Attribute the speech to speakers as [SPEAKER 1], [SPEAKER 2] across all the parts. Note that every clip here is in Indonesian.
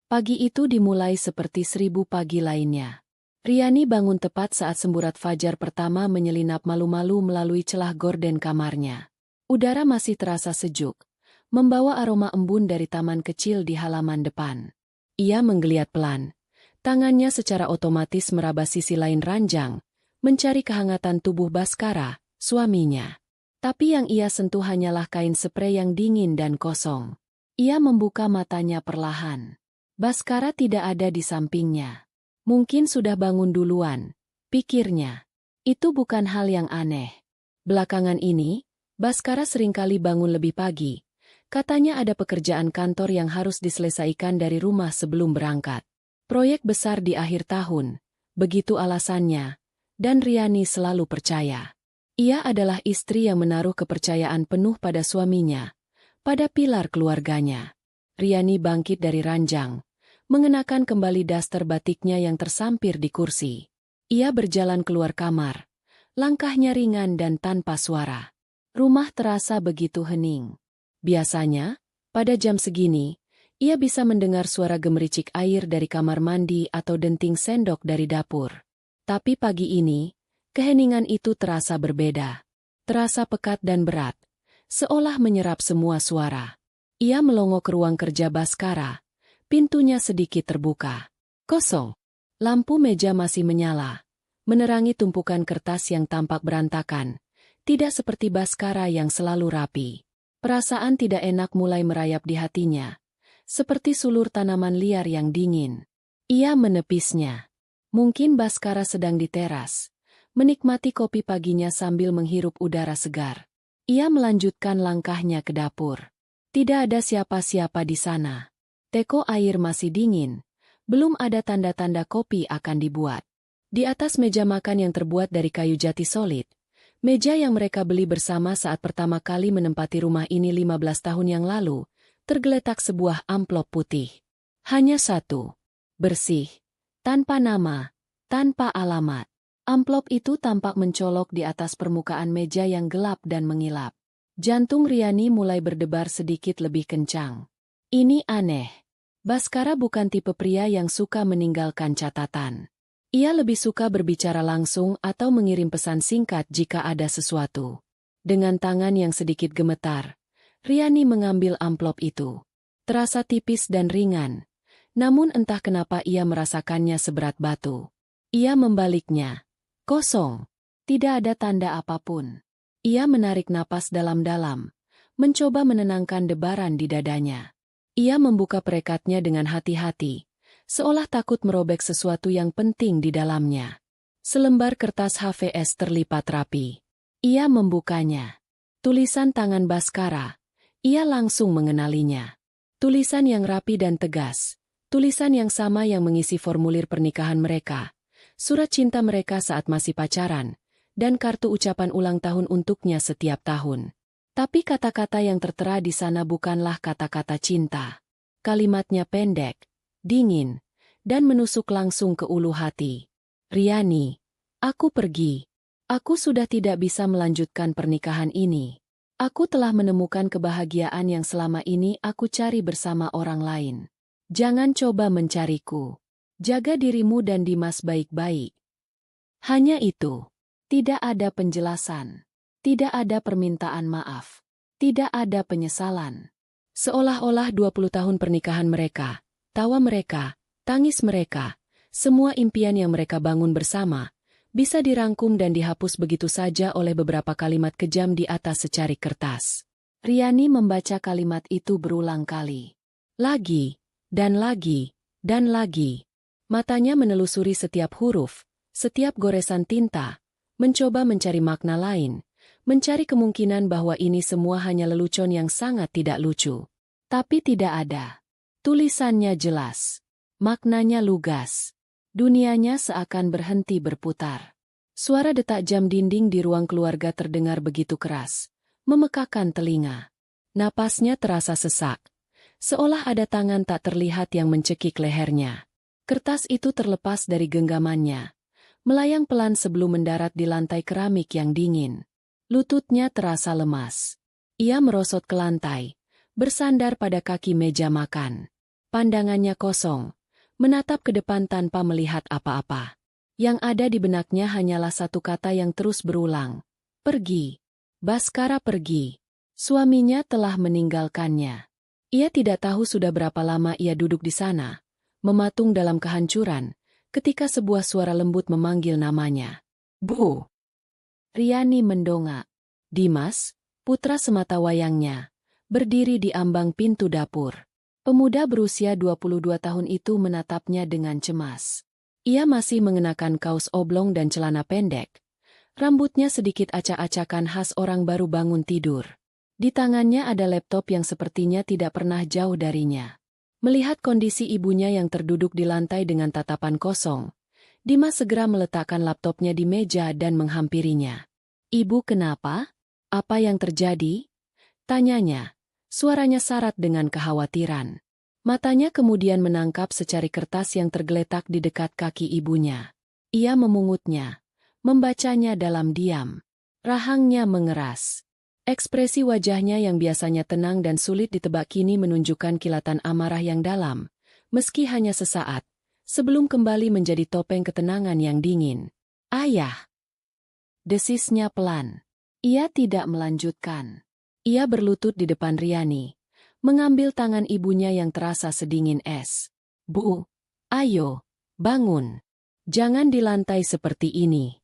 [SPEAKER 1] Pagi itu dimulai seperti 1000 pagi lainnya. Riani bangun tepat saat semburat fajar pertama menyelinap malu-malu melalui celah gorden kamarnya. Udara masih terasa sejuk, membawa aroma embun dari taman kecil di halaman depan. Ia menggeliat pelan. Tangannya secara otomatis meraba sisi lain ranjang, mencari kehangatan tubuh Baskara, suaminya. Tapi yang ia sentuh hanyalah kain sprei yang dingin dan kosong. Ia membuka matanya perlahan. Baskara tidak ada di sampingnya. Mungkin sudah bangun duluan, pikirnya. Itu bukan hal yang aneh. Belakangan ini, Baskara seringkali bangun lebih pagi. Katanya ada pekerjaan kantor yang harus diselesaikan dari rumah sebelum berangkat. Proyek besar di akhir tahun, begitu alasannya, dan Riani selalu percaya. Ia adalah istri yang menaruh kepercayaan penuh pada suaminya, pada pilar keluarganya. Riani bangkit dari ranjang, mengenakan kembali daster batiknya yang tersampir di kursi. Ia berjalan keluar kamar, langkahnya ringan dan tanpa suara. Rumah terasa begitu hening. Biasanya, pada jam segini, ia bisa mendengar suara gemericik air dari kamar mandi atau denting sendok dari dapur. Tapi pagi ini, keheningan itu terasa berbeda. Terasa pekat dan berat, seolah menyerap semua suara. Ia melongo ke ruang kerja Baskara. Pintunya sedikit terbuka. Kosong. Lampu meja masih menyala, menerangi tumpukan kertas yang tampak berantakan, tidak seperti Baskara yang selalu rapi. Perasaan tidak enak mulai merayap di hatinya, seperti sulur tanaman liar yang dingin. Ia menepisnya. Mungkin Baskara sedang di teras, menikmati kopi paginya sambil menghirup udara segar. Ia melanjutkan langkahnya ke dapur. Tidak ada siapa-siapa di sana. Teko air masih dingin, belum ada tanda-tanda kopi akan dibuat. Di atas meja makan yang terbuat dari kayu jati solid, meja yang mereka beli bersama saat pertama kali menempati rumah ini 15 tahun yang lalu, tergeletak sebuah amplop putih. Hanya satu. Bersih. Tanpa nama, tanpa alamat. Amplop itu tampak mencolok di atas permukaan meja yang gelap dan mengilap. Jantung Riani mulai berdebar sedikit lebih kencang. Ini aneh. Baskara bukan tipe pria yang suka meninggalkan catatan. Ia lebih suka berbicara langsung atau mengirim pesan singkat jika ada sesuatu. Dengan tangan yang sedikit gemetar, Riani mengambil amplop itu. Terasa tipis dan ringan, namun entah kenapa ia merasakannya seberat batu. Ia membaliknya. Kosong. Tidak ada tanda apapun. Ia menarik napas dalam-dalam, mencoba menenangkan debaran di dadanya. Ia membuka perekatnya dengan hati-hati, seolah takut merobek sesuatu yang penting di dalamnya. Selembar kertas HVS terlipat rapi. Ia membukanya. Tulisan tangan Baskara. Ia langsung mengenalinya. Tulisan yang rapi dan tegas. Tulisan yang sama yang mengisi formulir pernikahan mereka. Surat cinta mereka saat masih pacaran. Dan kartu ucapan ulang tahun untuknya setiap tahun. Tapi kata-kata yang tertera di sana bukanlah kata-kata cinta. Kalimatnya pendek, dingin, dan menusuk langsung ke ulu hati. Riani, aku pergi. Aku sudah tidak bisa melanjutkan pernikahan ini. Aku telah menemukan kebahagiaan yang selama ini aku cari bersama orang lain. Jangan coba mencariku. Jaga dirimu dan Dimas baik-baik. Hanya itu. Tidak ada penjelasan. Tidak ada permintaan maaf. Tidak ada penyesalan. Seolah-olah 20 tahun pernikahan mereka, tawa mereka, tangis mereka, semua impian yang mereka bangun bersama, bisa dirangkum dan dihapus begitu saja oleh beberapa kalimat kejam di atas secarik kertas. Riani membaca kalimat itu berulang kali. Lagi, dan lagi, dan lagi. Matanya menelusuri setiap huruf, setiap goresan tinta, mencoba mencari makna lain, mencari kemungkinan bahwa ini semua hanya lelucon yang sangat tidak lucu. Tapi tidak ada. Tulisannya jelas. Maknanya lugas. Dunianya seakan berhenti berputar. Suara detak jam dinding di ruang keluarga terdengar begitu keras, memekakan telinga. Napasnya terasa sesak, seolah ada tangan tak terlihat yang mencekik lehernya. Kertas itu terlepas dari genggamannya, melayang pelan sebelum mendarat di lantai keramik yang dingin. Lututnya terasa lemas. Ia merosot ke lantai, bersandar pada kaki meja makan. Pandangannya kosong, menatap ke depan tanpa melihat apa-apa. Yang ada di benaknya hanyalah satu kata yang terus berulang. Pergi. Baskara pergi. Suaminya telah meninggalkannya. Ia tidak tahu sudah berapa lama ia duduk di sana, mematung dalam kehancuran, ketika sebuah suara lembut memanggil namanya. Bu! Riani mendongak. Dimas, putra semata wayangnya, berdiri di ambang pintu dapur. Pemuda berusia 22 tahun itu menatapnya dengan cemas. Ia masih mengenakan kaos oblong dan celana pendek. Rambutnya sedikit acak-acakan khas orang baru bangun tidur. Di tangannya ada laptop yang sepertinya tidak pernah jauh darinya. Melihat kondisi ibunya yang terduduk di lantai dengan tatapan kosong, Dimas segera meletakkan laptopnya di meja dan menghampirinya. Ibu kenapa? Apa yang terjadi? Tanyanya. Suaranya syarat dengan kekhawatiran. Matanya kemudian menangkap secari kertas yang tergeletak di dekat kaki ibunya. Ia memungutnya, membacanya dalam diam. Rahangnya mengeras. Ekspresi wajahnya yang biasanya tenang dan sulit ditebak kini menunjukkan kilatan amarah yang dalam, meski hanya sesaat, sebelum kembali menjadi topeng ketenangan yang dingin. Ayah! Desisnya pelan. Ia tidak melanjutkan. Ia berlutut di depan Riani, mengambil tangan ibunya yang terasa sedingin es. Bu, ayo, bangun. Jangan di lantai seperti ini.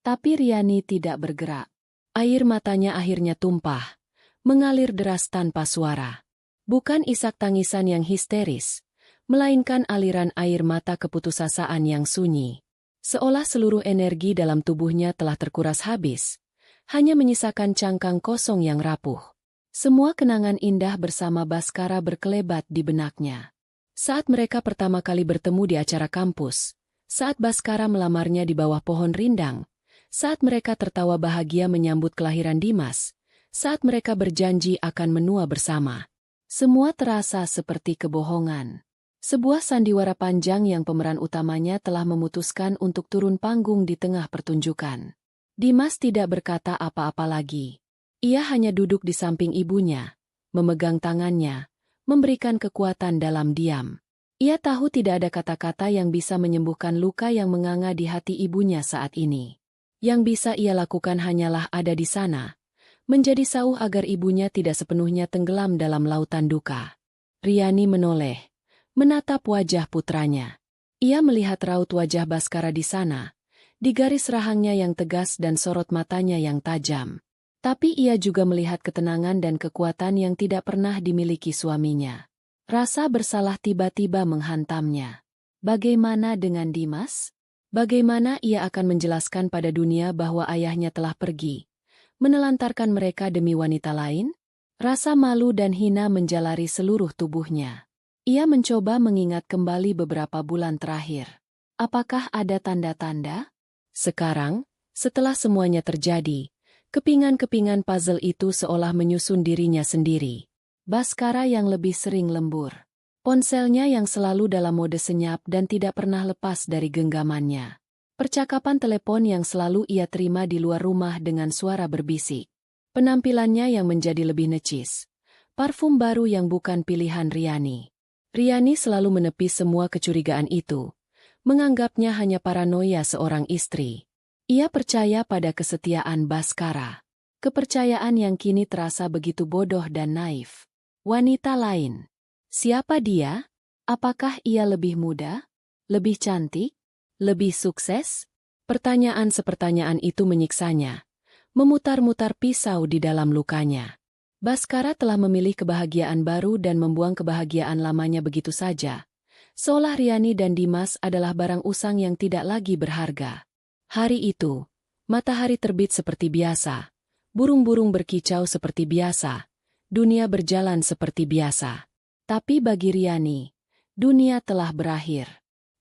[SPEAKER 1] Tapi Riani tidak bergerak. Air matanya akhirnya tumpah, mengalir deras tanpa suara. Bukan isak tangisan yang histeris, melainkan aliran air mata keputusasaan yang sunyi. Seolah seluruh energi dalam tubuhnya telah terkuras habis, hanya menyisakan cangkang kosong yang rapuh. Semua kenangan indah bersama Baskara berkelebat di benaknya. Saat mereka pertama kali bertemu di acara kampus, saat Baskara melamarnya di bawah pohon rindang, saat mereka tertawa bahagia menyambut kelahiran Dimas, saat mereka berjanji akan menua bersama. Semua terasa seperti kebohongan. Sebuah sandiwara panjang yang pemeran utamanya telah memutuskan untuk turun panggung di tengah pertunjukan. Dimas tidak berkata apa-apa lagi. Ia hanya duduk di samping ibunya, memegang tangannya, memberikan kekuatan dalam diam. Ia tahu tidak ada kata-kata yang bisa menyembuhkan luka yang menganga di hati ibunya saat ini. Yang bisa ia lakukan hanyalah ada di sana, menjadi sauh agar ibunya tidak sepenuhnya tenggelam dalam lautan duka. Riani menoleh, menatap wajah putranya. Ia melihat raut wajah Baskara di sana, di garis rahangnya yang tegas dan sorot matanya yang tajam. Tapi ia juga melihat ketenangan dan kekuatan yang tidak pernah dimiliki suaminya. Rasa bersalah tiba-tiba menghantamnya. Bagaimana dengan Dimas? Bagaimana ia akan menjelaskan pada dunia bahwa ayahnya telah pergi, menelantarkan mereka demi wanita lain? Rasa malu dan hina menjalari seluruh tubuhnya. Ia mencoba mengingat kembali beberapa bulan terakhir. Apakah ada tanda-tanda? Sekarang, setelah semuanya terjadi, kepingan-kepingan puzzle itu seolah menyusun dirinya sendiri. Baskara yang lebih sering lembur. Ponselnya yang selalu dalam mode senyap dan tidak pernah lepas dari genggamannya. Percakapan telepon yang selalu ia terima di luar rumah dengan suara berbisik. Penampilannya yang menjadi lebih necis. Parfum baru yang bukan pilihan Riani. Riani selalu menepis semua kecurigaan itu, menganggapnya hanya paranoia seorang istri. Ia percaya pada kesetiaan Baskara. Kepercayaan yang kini terasa begitu bodoh dan naif. Wanita lain. Siapa dia? Apakah ia lebih muda? Lebih cantik? Lebih sukses? Pertanyaan-sepertanyaan itu menyiksanya, memutar-mutar pisau di dalam lukanya. Baskara telah memilih kebahagiaan baru dan membuang kebahagiaan lamanya begitu saja. Seolah Riani dan Dimas adalah barang usang yang tidak lagi berharga. Hari itu, matahari terbit seperti biasa, burung-burung berkicau seperti biasa, dunia berjalan seperti biasa. Tapi bagi Riani, dunia telah berakhir.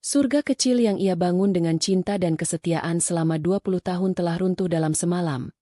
[SPEAKER 1] Surga kecil yang ia bangun dengan cinta dan kesetiaan selama 20 tahun telah runtuh dalam semalam,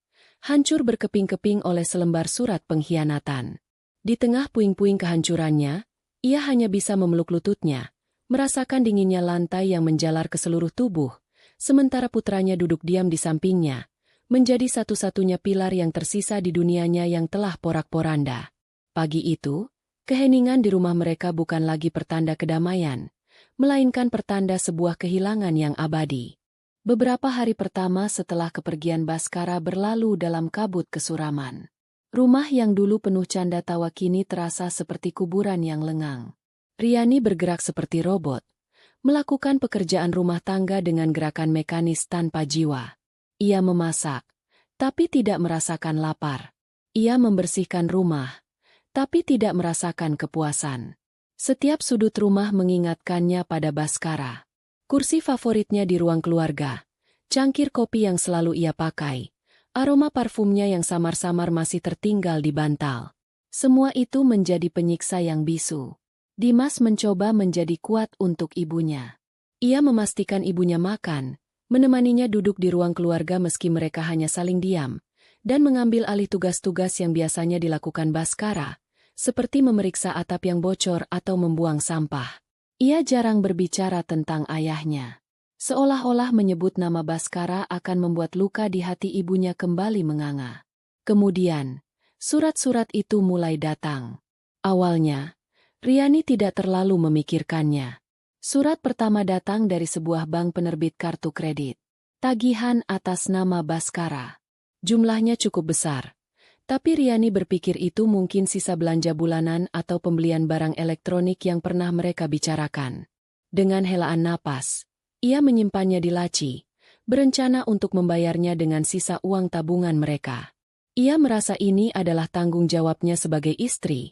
[SPEAKER 1] hancur berkeping-keping oleh selembar surat pengkhianatan. Di tengah puing-puing kehancurannya, ia hanya bisa memeluk lututnya, merasakan dinginnya lantai yang menjalar ke seluruh tubuh, sementara putranya duduk diam di sampingnya, menjadi satu-satunya pilar yang tersisa di dunianya yang telah porak-poranda. Pagi itu, Keheningan di rumah mereka bukan lagi pertanda kedamaian, melainkan pertanda sebuah kehilangan yang abadi. Beberapa hari pertama setelah kepergian Baskara berlalu dalam kabut kesuraman. Rumah yang dulu penuh canda tawa kini terasa seperti kuburan yang lengang. Riani bergerak seperti robot, melakukan pekerjaan rumah tangga dengan gerakan mekanis tanpa jiwa. Ia memasak, tapi tidak merasakan lapar. Ia membersihkan rumah, tapi tidak merasakan kepuasan. Setiap sudut rumah mengingatkannya pada Baskara. Kursi favoritnya di ruang keluarga, cangkir kopi yang selalu ia pakai, aroma parfumnya yang samar-samar masih tertinggal di bantal. Semua itu menjadi penyiksa yang bisu. Dimas mencoba menjadi kuat untuk ibunya. Ia memastikan ibunya makan, menemaninya duduk di ruang keluarga meski mereka hanya saling diam, dan mengambil alih tugas-tugas yang biasanya dilakukan Baskara, seperti memeriksa atap yang bocor atau membuang sampah. Ia jarang berbicara tentang ayahnya. Seolah-olah menyebut nama Baskara akan membuat luka di hati ibunya kembali menganga. Kemudian, surat-surat itu mulai datang. Awalnya, Riani tidak terlalu memikirkannya. Surat pertama datang dari sebuah bank penerbit kartu kredit. Tagihan atas nama Baskara. Jumlahnya cukup besar. Tapi Riani berpikir itu mungkin sisa belanja bulanan atau pembelian barang elektronik yang pernah mereka bicarakan. Dengan helaan napas, ia menyimpannya di laci, berencana untuk membayarnya dengan sisa uang tabungan mereka. Ia merasa ini adalah tanggung jawabnya sebagai istri,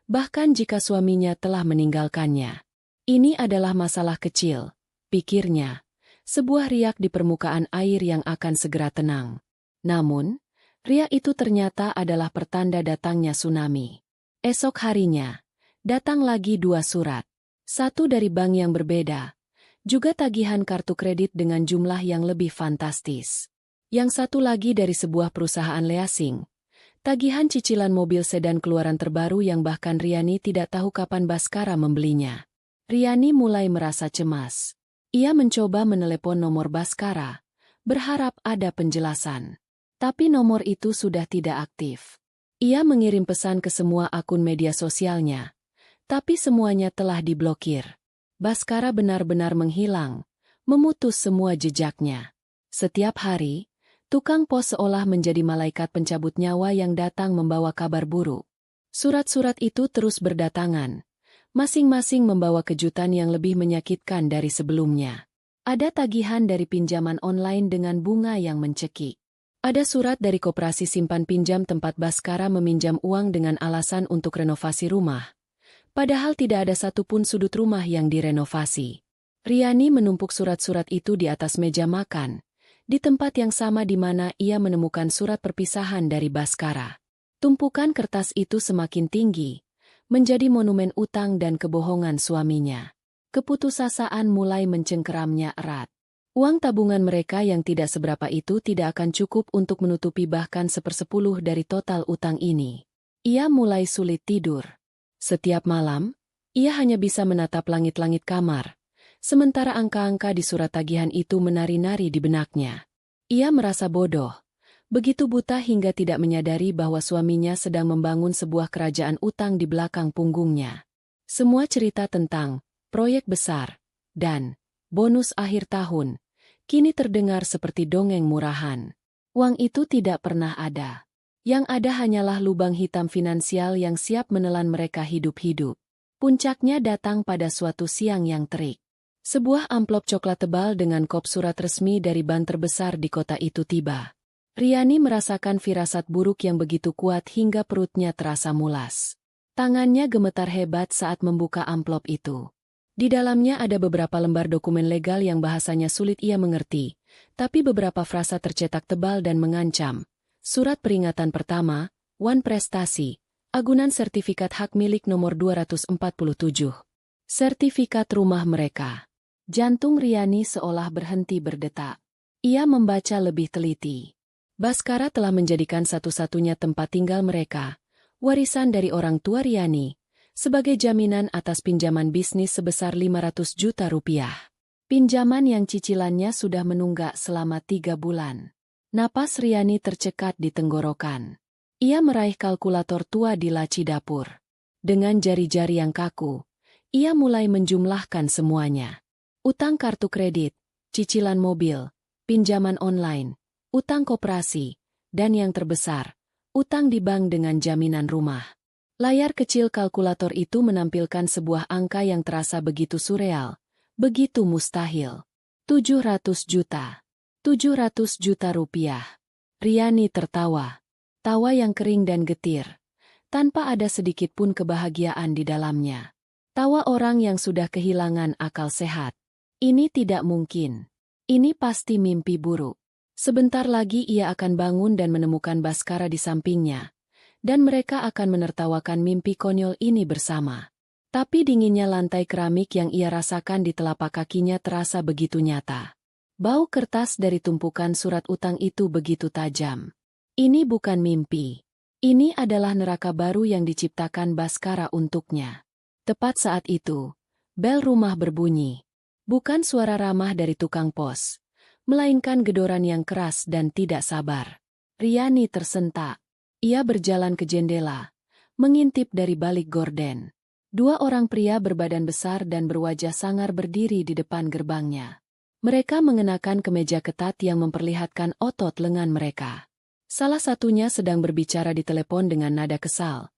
[SPEAKER 1] bahkan jika suaminya telah meninggalkannya. Ini adalah masalah kecil, pikirnya, sebuah riak di permukaan air yang akan segera tenang. Namun, riak itu ternyata adalah pertanda datangnya tsunami. Esok harinya, datang lagi 2 surat. Satu dari bank yang berbeda, juga tagihan kartu kredit dengan jumlah yang lebih fantastis. Yang satu lagi dari sebuah perusahaan leasing, tagihan cicilan mobil sedan keluaran terbaru yang bahkan Riani tidak tahu kapan Baskara membelinya. Riani mulai merasa cemas. Ia mencoba menelepon nomor Baskara, berharap ada penjelasan. Tapi nomor itu sudah tidak aktif. Ia mengirim pesan ke semua akun media sosialnya, tapi semuanya telah diblokir. Baskara benar-benar menghilang, memutus semua jejaknya. Setiap hari, tukang pos seolah menjadi malaikat pencabut nyawa yang datang membawa kabar buruk. Surat-surat itu terus berdatangan, masing-masing membawa kejutan yang lebih menyakitkan dari sebelumnya. Ada tagihan dari pinjaman online dengan bunga yang mencekik. Ada surat dari koperasi simpan pinjam tempat Baskara meminjam uang dengan alasan untuk renovasi rumah. Padahal tidak ada satupun sudut rumah yang direnovasi. Riani menumpuk surat-surat itu di atas meja makan, di tempat yang sama di mana ia menemukan surat perpisahan dari Baskara. Tumpukan kertas itu semakin tinggi, menjadi monumen utang dan kebohongan suaminya. Keputusasaan mulai mencengkeramnya erat. Uang tabungan mereka yang tidak seberapa itu tidak akan cukup untuk menutupi bahkan 1/10 dari total utang ini. Ia mulai sulit tidur. Setiap malam, ia hanya bisa menatap langit-langit kamar, sementara angka-angka di surat tagihan itu menari-nari di benaknya. Ia merasa bodoh, begitu buta hingga tidak menyadari bahwa suaminya sedang membangun sebuah kerajaan utang di belakang punggungnya. Semua cerita tentang proyek besar dan bonus akhir tahun kini terdengar seperti dongeng murahan. Uang itu tidak pernah ada. Yang ada hanyalah lubang hitam finansial yang siap menelan mereka hidup-hidup. Puncaknya datang pada suatu siang yang terik. Sebuah amplop coklat tebal dengan kop surat resmi dari bank terbesar di kota itu tiba. Riani merasakan firasat buruk yang begitu kuat hingga perutnya terasa mulas. Tangannya gemetar hebat saat membuka amplop itu. Di dalamnya ada beberapa lembar dokumen legal yang bahasanya sulit ia mengerti, tapi beberapa frasa tercetak tebal dan mengancam. Surat peringatan pertama, Wan Prestasi, agunan sertifikat hak milik nomor 247. Sertifikat rumah mereka. Jantung Riani seolah berhenti berdetak. Ia membaca lebih teliti. Baskara telah menjadikan satu-satunya tempat tinggal mereka, warisan dari orang tua Riani, sebagai jaminan atas pinjaman bisnis sebesar 500 juta rupiah. Pinjaman yang cicilannya sudah menunggak selama 3 bulan. Napas Riani tercekat di tenggorokan. Ia meraih kalkulator tua di laci dapur. Dengan jari-jari yang kaku, ia mulai menjumlahkan semuanya. Utang kartu kredit, cicilan mobil, pinjaman online, utang koperasi, dan yang terbesar, utang di bank dengan jaminan rumah. Layar kecil kalkulator itu menampilkan sebuah angka yang terasa begitu surreal, begitu mustahil. 700 juta. 700 juta rupiah. Riani tertawa. Tawa yang kering dan getir, tanpa ada sedikit pun kebahagiaan di dalamnya. Tawa orang yang sudah kehilangan akal sehat. Ini tidak mungkin. Ini pasti mimpi buruk. Sebentar lagi ia akan bangun dan menemukan Baskara di sampingnya, dan mereka akan menertawakan mimpi konyol ini bersama. Tapi dinginnya lantai keramik yang ia rasakan di telapak kakinya terasa begitu nyata. Bau kertas dari tumpukan surat utang itu begitu tajam. Ini bukan mimpi. Ini adalah neraka baru yang diciptakan Baskara untuknya. Tepat saat itu, bel rumah berbunyi. Bukan suara ramah dari tukang pos, melainkan gedoran yang keras dan tidak sabar. Riani tersentak. Ia berjalan ke jendela, mengintip dari balik gorden. Dua orang pria berbadan besar dan berwajah sangar berdiri di depan gerbangnya. Mereka mengenakan kemeja ketat yang memperlihatkan otot lengan mereka. Salah satunya sedang berbicara di telepon dengan nada kesal,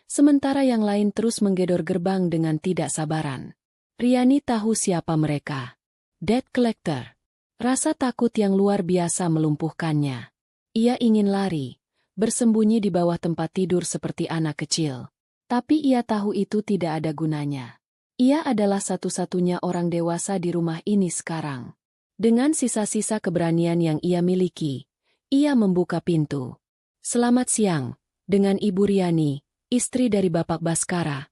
[SPEAKER 1] sementara yang lain terus menggedor gerbang dengan tidak sabaran. Riani tahu siapa mereka. Debt collector. Rasa takut yang luar biasa melumpuhkannya. Ia ingin lari, bersembunyi di bawah tempat tidur seperti anak kecil. Tapi ia tahu itu tidak ada gunanya. Ia adalah satu-satunya orang dewasa di rumah ini sekarang. Dengan sisa-sisa keberanian yang ia miliki, ia membuka pintu. "Selamat siang, dengan Ibu Riani, istri dari Bapak Baskara?"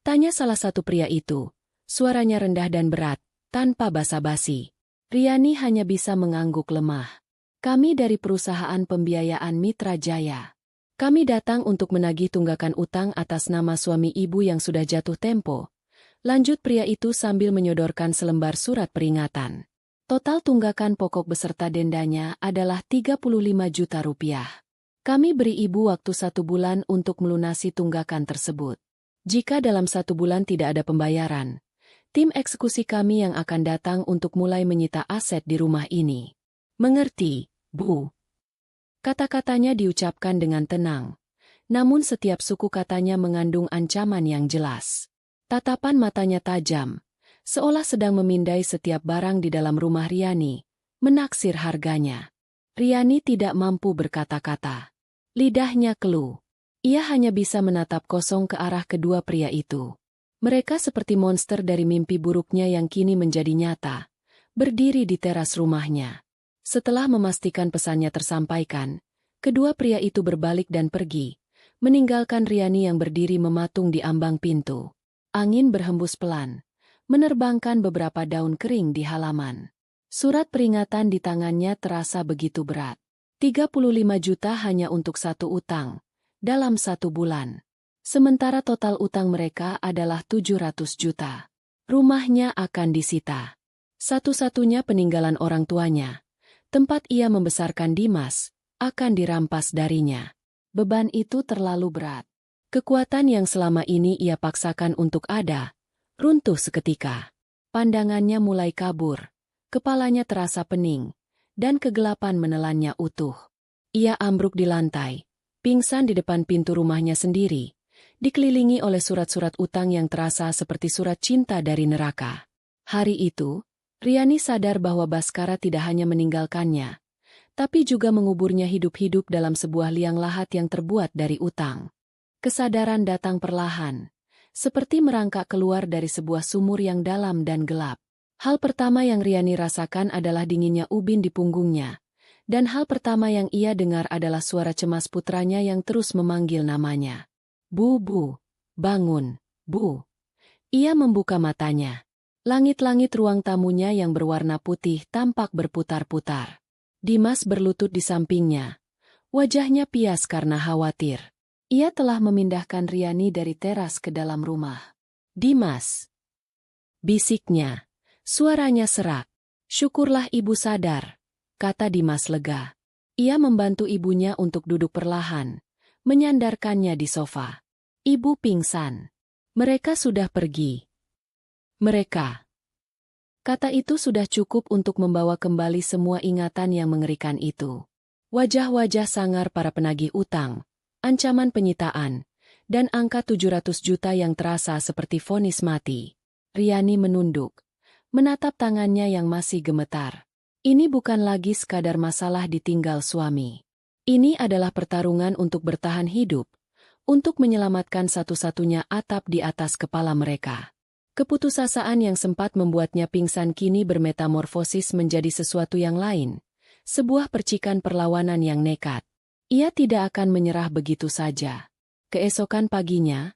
[SPEAKER 1] Tanya salah satu pria itu, suaranya rendah dan berat, tanpa basa-basi. Riani hanya bisa mengangguk lemah. "Kami dari perusahaan pembiayaan Mitra Jaya. Kami datang untuk menagih tunggakan utang atas nama suami ibu yang sudah jatuh tempo," lanjut pria itu sambil menyodorkan selembar surat peringatan. Total tunggakan pokok beserta dendanya adalah 35 juta rupiah. Kami beri ibu waktu 1 bulan untuk melunasi tunggakan tersebut. Jika dalam 1 bulan tidak ada pembayaran, tim eksekusi kami yang akan datang untuk mulai menyita aset di rumah ini. "Mengerti, Bu?" Kata-katanya diucapkan dengan tenang, namun setiap suku katanya mengandung ancaman yang jelas. Tatapan matanya tajam, seolah sedang memindai setiap barang di dalam rumah Riani, menaksir harganya. Riani tidak mampu berkata-kata. Lidahnya keluh. Ia hanya bisa menatap kosong ke arah kedua pria itu. Mereka seperti monster dari mimpi buruknya yang kini menjadi nyata, berdiri di teras rumahnya. Setelah memastikan pesannya tersampaikan, kedua pria itu berbalik dan pergi, meninggalkan Riani yang berdiri mematung di ambang pintu. Angin berhembus pelan, menerbangkan beberapa daun kering di halaman. Surat peringatan di tangannya terasa begitu berat. 35 juta hanya untuk 1 utang, dalam 1 bulan. Sementara total utang mereka adalah 700 juta. Rumahnya akan disita. Satu-satunya peninggalan orang tuanya, tempat ia membesarkan Dimas, akan dirampas darinya. Beban itu terlalu berat. Kekuatan yang selama ini ia paksakan untuk ada, runtuh seketika. Pandangannya mulai kabur, kepalanya terasa pening, dan kegelapan menelannya utuh. Ia ambruk di lantai, pingsan di depan pintu rumahnya sendiri, dikelilingi oleh surat-surat utang yang terasa seperti surat cinta dari neraka. Hari itu, Riani sadar bahwa Baskara tidak hanya meninggalkannya, tapi juga menguburnya hidup-hidup dalam sebuah liang lahat yang terbuat dari utang. Kesadaran datang perlahan, seperti merangkak keluar dari sebuah sumur yang dalam dan gelap. Hal pertama yang Riani rasakan adalah dinginnya ubin di punggungnya, dan hal pertama yang ia dengar adalah suara cemas putranya yang terus memanggil namanya. "Bu, Bu, bangun, Bu." Ia membuka matanya. Langit-langit ruang tamunya yang berwarna putih tampak berputar-putar. Dimas berlutut di sampingnya. Wajahnya pias karena khawatir. Ia telah memindahkan Riani dari teras ke dalam rumah. "Dimas," bisiknya. Suaranya serak. "Syukurlah ibu sadar," kata Dimas lega. Ia membantu ibunya untuk duduk perlahan, menyandarkannya di sofa. "Ibu pingsan." Mereka sudah pergi. Mereka. Kata itu sudah cukup untuk membawa kembali semua ingatan yang mengerikan itu. Wajah-wajah sangar para penagih utang, ancaman penyitaan, dan angka 700 juta yang terasa seperti vonis mati. Riani menunduk, menatap tangannya yang masih gemetar. Ini bukan lagi sekadar masalah ditinggal suami. Ini adalah pertarungan untuk bertahan hidup, untuk menyelamatkan satu-satunya atap di atas kepala mereka. Keputusasaan yang sempat membuatnya pingsan kini bermetamorfosis menjadi sesuatu yang lain, sebuah percikan perlawanan yang nekat. Ia tidak akan menyerah begitu saja. Keesokan paginya,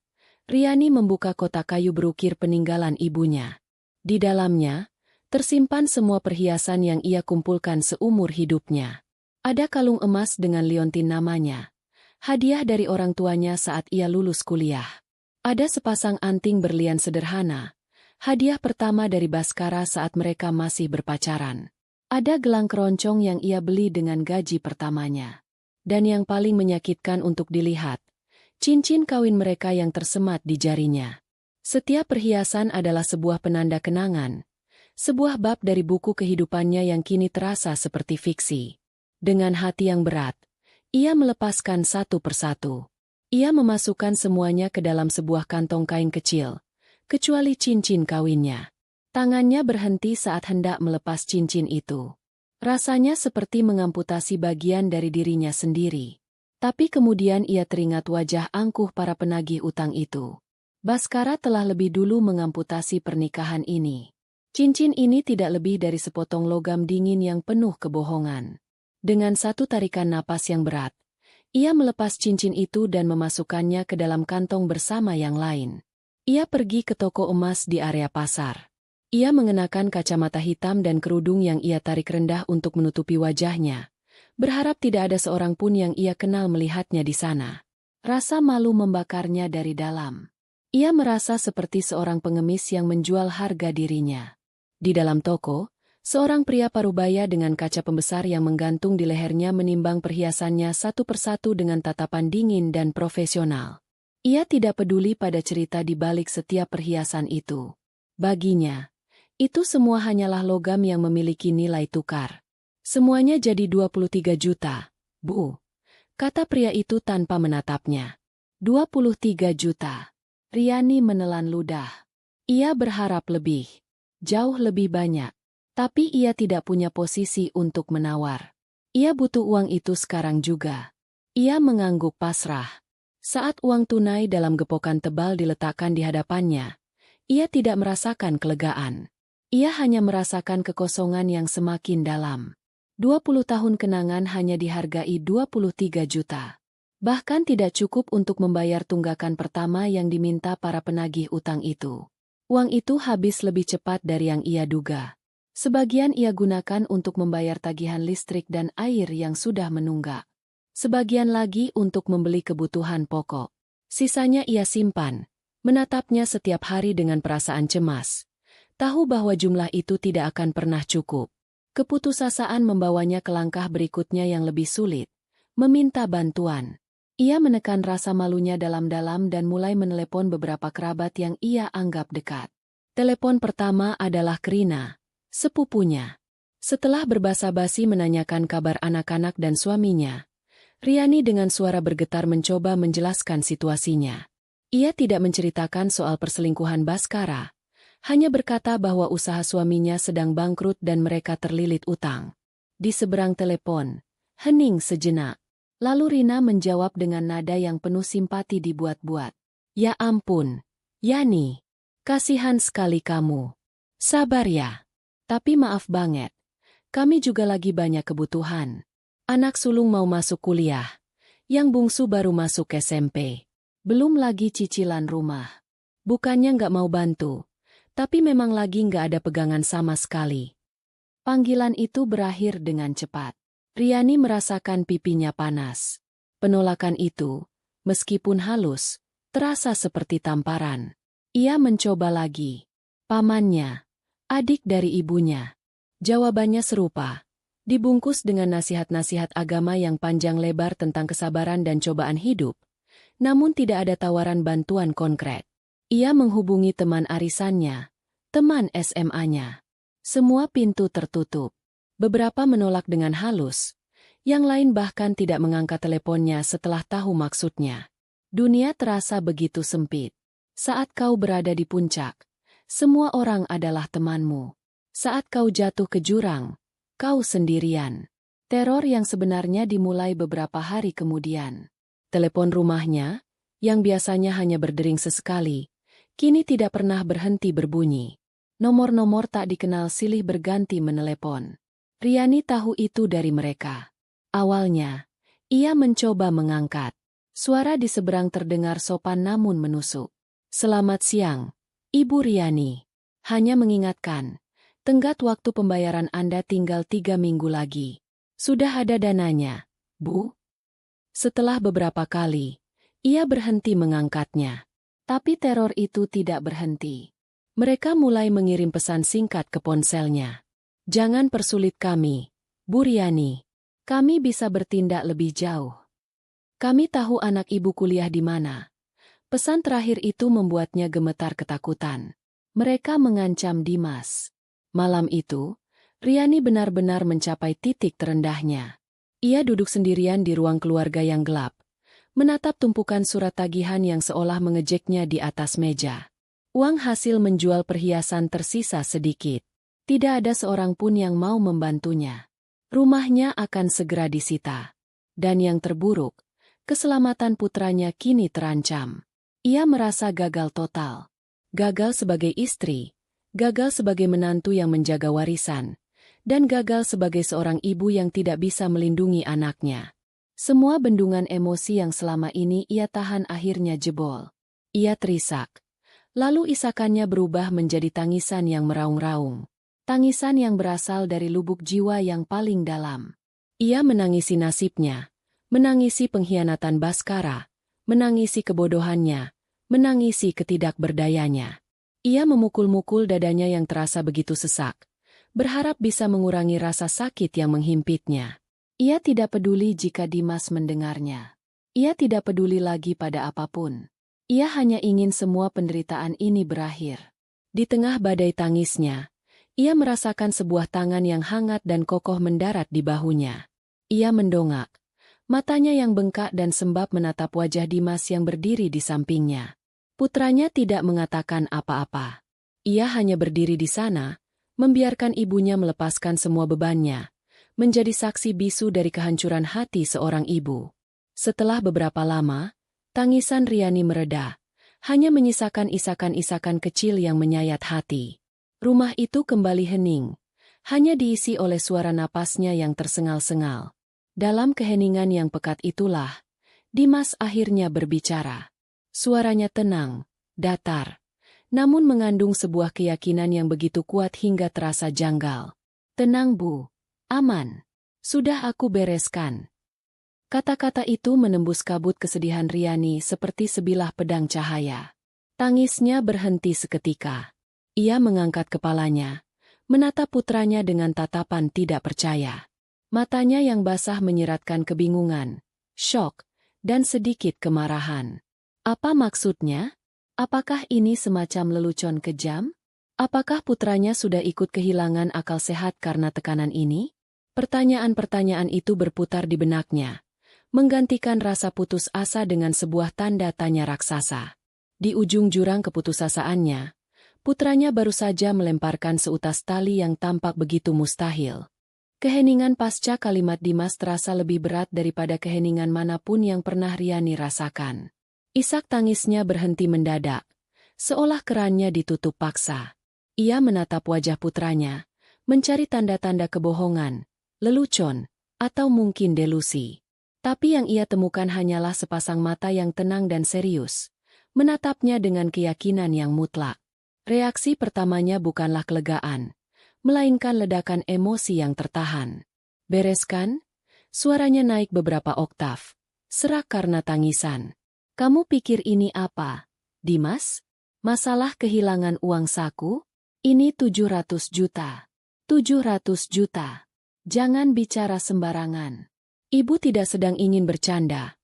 [SPEAKER 1] Riani membuka kotak kayu berukir peninggalan ibunya. Di dalamnya, tersimpan semua perhiasan yang ia kumpulkan seumur hidupnya. Ada kalung emas dengan liontin namanya, hadiah dari orang tuanya saat ia lulus kuliah. Ada sepasang anting berlian sederhana, hadiah pertama dari Baskara saat mereka masih berpacaran. Ada gelang keroncong yang ia beli dengan gaji pertamanya. Dan yang paling menyakitkan untuk dilihat, cincin kawin mereka yang tersemat di jarinya. Setiap perhiasan adalah sebuah penanda kenangan, sebuah bab dari buku kehidupannya yang kini terasa seperti fiksi. Dengan hati yang berat, ia melepaskan satu persatu. Ia memasukkan semuanya ke dalam sebuah kantong kain kecil, kecuali cincin kawinnya. Tangannya berhenti saat hendak melepas cincin itu. Rasanya seperti mengamputasi bagian dari dirinya sendiri. Tapi kemudian ia teringat wajah angkuh para penagih utang itu. Baskara telah lebih dulu mengamputasi pernikahan ini. Cincin ini tidak lebih dari sepotong logam dingin yang penuh kebohongan. Dengan satu tarikan napas yang berat, ia melepas cincin itu dan memasukkannya ke dalam kantong bersama yang lain. Ia pergi ke toko emas di area pasar. Ia mengenakan kacamata hitam dan kerudung yang ia tarik rendah untuk menutupi wajahnya, berharap tidak ada seorang pun yang ia kenal melihatnya di sana. Rasa malu membakarnya dari dalam. Ia merasa seperti seorang pengemis yang menjual harga dirinya. Di dalam toko, seorang pria parubaya dengan kaca pembesar yang menggantung di lehernya menimbang perhiasannya satu persatu dengan tatapan dingin dan profesional. Ia tidak peduli pada cerita di balik setiap perhiasan itu. Baginya, itu semua hanyalah logam yang memiliki nilai tukar. Semuanya jadi 23 juta, Bu, kata pria itu tanpa menatapnya. 23 juta. Riani menelan ludah. Ia berharap lebih. Jauh lebih banyak. Tapi ia tidak punya posisi untuk menawar. Ia butuh uang itu sekarang juga. Ia mengangguk pasrah. Saat uang tunai dalam gepokan tebal diletakkan di hadapannya, ia tidak merasakan kelegaan. Ia hanya merasakan kekosongan yang semakin dalam. 20 tahun kenangan hanya dihargai 23 juta. Bahkan tidak cukup untuk membayar tunggakan pertama yang diminta para penagih utang itu. Uang itu habis lebih cepat dari yang ia duga. Sebagian ia gunakan untuk membayar tagihan listrik dan air yang sudah menunggak. Sebagian lagi untuk membeli kebutuhan pokok. Sisanya ia simpan, menatapnya setiap hari dengan perasaan cemas. Tahu bahwa jumlah itu tidak akan pernah cukup. Keputusasaan membawanya ke langkah berikutnya yang lebih sulit, meminta bantuan. Ia menekan rasa malunya dalam-dalam dan mulai menelepon beberapa kerabat yang ia anggap dekat. Telepon pertama adalah Krina, sepupunya. Setelah berbasa-basi menanyakan kabar anak-anak dan suaminya, Riani dengan suara bergetar mencoba menjelaskan situasinya. Ia tidak menceritakan soal perselingkuhan Baskara, hanya berkata bahwa usaha suaminya sedang bangkrut dan mereka terlilit utang. Di seberang telepon, hening sejenak. Lalu Rina menjawab dengan nada yang penuh simpati dibuat-buat. Ya ampun, Yani, kasihan sekali kamu. Sabar ya. Tapi maaf banget, kami juga lagi banyak kebutuhan. Anak sulung mau masuk kuliah, yang bungsu baru masuk SMP. Belum lagi cicilan rumah. Bukannya nggak mau bantu, tapi memang lagi nggak ada pegangan sama sekali. Panggilan itu berakhir dengan cepat. Riani merasakan pipinya panas. Penolakan itu, meskipun halus, terasa seperti tamparan. Ia mencoba lagi. Pamannya, adik dari ibunya. Jawabannya serupa. Dibungkus dengan nasihat-nasihat agama yang panjang lebar tentang kesabaran dan cobaan hidup, namun tidak ada tawaran bantuan konkret. Ia menghubungi teman arisannya, teman SMA-nya. Semua pintu tertutup. Beberapa menolak dengan halus. Yang lain bahkan tidak mengangkat teleponnya setelah tahu maksudnya. Dunia terasa begitu sempit. Saat kau berada di puncak, semua orang adalah temanmu. Saat kau jatuh ke jurang, kau sendirian. Teror yang sebenarnya dimulai beberapa hari kemudian. Telepon rumahnya, yang biasanya hanya berdering sesekali, kini tidak pernah berhenti berbunyi. Nomor-nomor tak dikenal silih berganti menelepon. Riani tahu itu dari mereka. Awalnya, ia mencoba mengangkat. Suara di seberang terdengar sopan namun menusuk. "Selamat siang, Ibu Riani. Hanya mengingatkan, tenggat waktu pembayaran Anda tinggal 3 minggu lagi. Sudah ada dananya, Bu?" Setelah beberapa kali, ia berhenti mengangkatnya. Tapi teror itu tidak berhenti. Mereka mulai mengirim pesan singkat ke ponselnya. "Jangan persulit kami, Bu Riani. Kami bisa bertindak lebih jauh. Kami tahu anak ibu kuliah di mana." Pesan terakhir itu membuatnya gemetar ketakutan. Mereka mengancam Dimas. Malam itu, Riani benar-benar mencapai titik terendahnya. Ia duduk sendirian di ruang keluarga yang gelap, menatap tumpukan surat tagihan yang seolah mengejeknya di atas meja. Uang hasil menjual perhiasan tersisa sedikit. Tidak ada seorang pun yang mau membantunya. Rumahnya akan segera disita. Dan yang terburuk, keselamatan putranya kini terancam. Ia merasa gagal total. Gagal sebagai istri, gagal sebagai menantu yang menjaga warisan, dan gagal sebagai seorang ibu yang tidak bisa melindungi anaknya. Semua bendungan emosi yang selama ini ia tahan akhirnya jebol. Ia terisak. Lalu isakannya berubah menjadi tangisan yang meraung-raung. Tangisan yang berasal dari lubuk jiwa yang paling dalam. Ia menangisi nasibnya, menangisi pengkhianatan Baskara, menangisi kebodohannya, menangisi ketidakberdayanya. Ia memukul-mukul dadanya yang terasa begitu sesak, berharap bisa mengurangi rasa sakit yang menghimpitnya. Ia tidak peduli jika Dimas mendengarnya. Ia tidak peduli lagi pada apapun. Ia hanya ingin semua penderitaan ini berakhir. Di tengah badai tangisnya, ia merasakan sebuah tangan yang hangat dan kokoh mendarat di bahunya. Ia mendongak. Matanya yang bengkak dan sembab menatap wajah Dimas yang berdiri di sampingnya. Putranya tidak mengatakan apa-apa. Ia hanya berdiri di sana, membiarkan ibunya melepaskan semua bebannya, menjadi saksi bisu dari kehancuran hati seorang ibu. Setelah beberapa lama, tangisan Riani mereda, hanya menyisakan isakan-isakan kecil yang menyayat hati. Rumah itu kembali hening, hanya diisi oleh suara napasnya yang tersengal-sengal. Dalam keheningan yang pekat itulah, Dimas akhirnya berbicara. Suaranya tenang, datar, namun mengandung sebuah keyakinan yang begitu kuat hingga terasa janggal. "Tenang Bu, aman. Sudah aku bereskan." Kata-kata itu menembus kabut kesedihan Riani seperti sebilah pedang cahaya. Tangisnya berhenti seketika. Ia mengangkat kepalanya, menatap putranya dengan tatapan tidak percaya. Matanya yang basah menyiratkan kebingungan, syok, dan sedikit kemarahan. Apa maksudnya? Apakah ini semacam lelucon kejam? Apakah putranya sudah ikut kehilangan akal sehat karena tekanan ini? Pertanyaan-pertanyaan itu berputar di benaknya, menggantikan rasa putus asa dengan sebuah tanda tanya raksasa. Di ujung jurang keputusasaannya, putranya baru saja melemparkan seutas tali yang tampak begitu mustahil. Keheningan pasca kalimat Dimas terasa lebih berat daripada keheningan manapun yang pernah Riani rasakan. Isak tangisnya berhenti mendadak, seolah kerannya ditutup paksa. Ia menatap wajah putranya, mencari tanda-tanda kebohongan, lelucon, atau mungkin delusi. Tapi yang ia temukan hanyalah sepasang mata yang tenang dan serius, menatapnya dengan keyakinan yang mutlak. Reaksi pertamanya bukanlah kelegaan, melainkan ledakan emosi yang tertahan. "Bereskan?" Suaranya naik beberapa oktav, serak karena tangisan. "Kamu pikir ini apa, Dimas? Masalah kehilangan uang saku? Ini 700 juta. 700 juta. Jangan bicara sembarangan." Ibu tidak sedang ingin bercanda.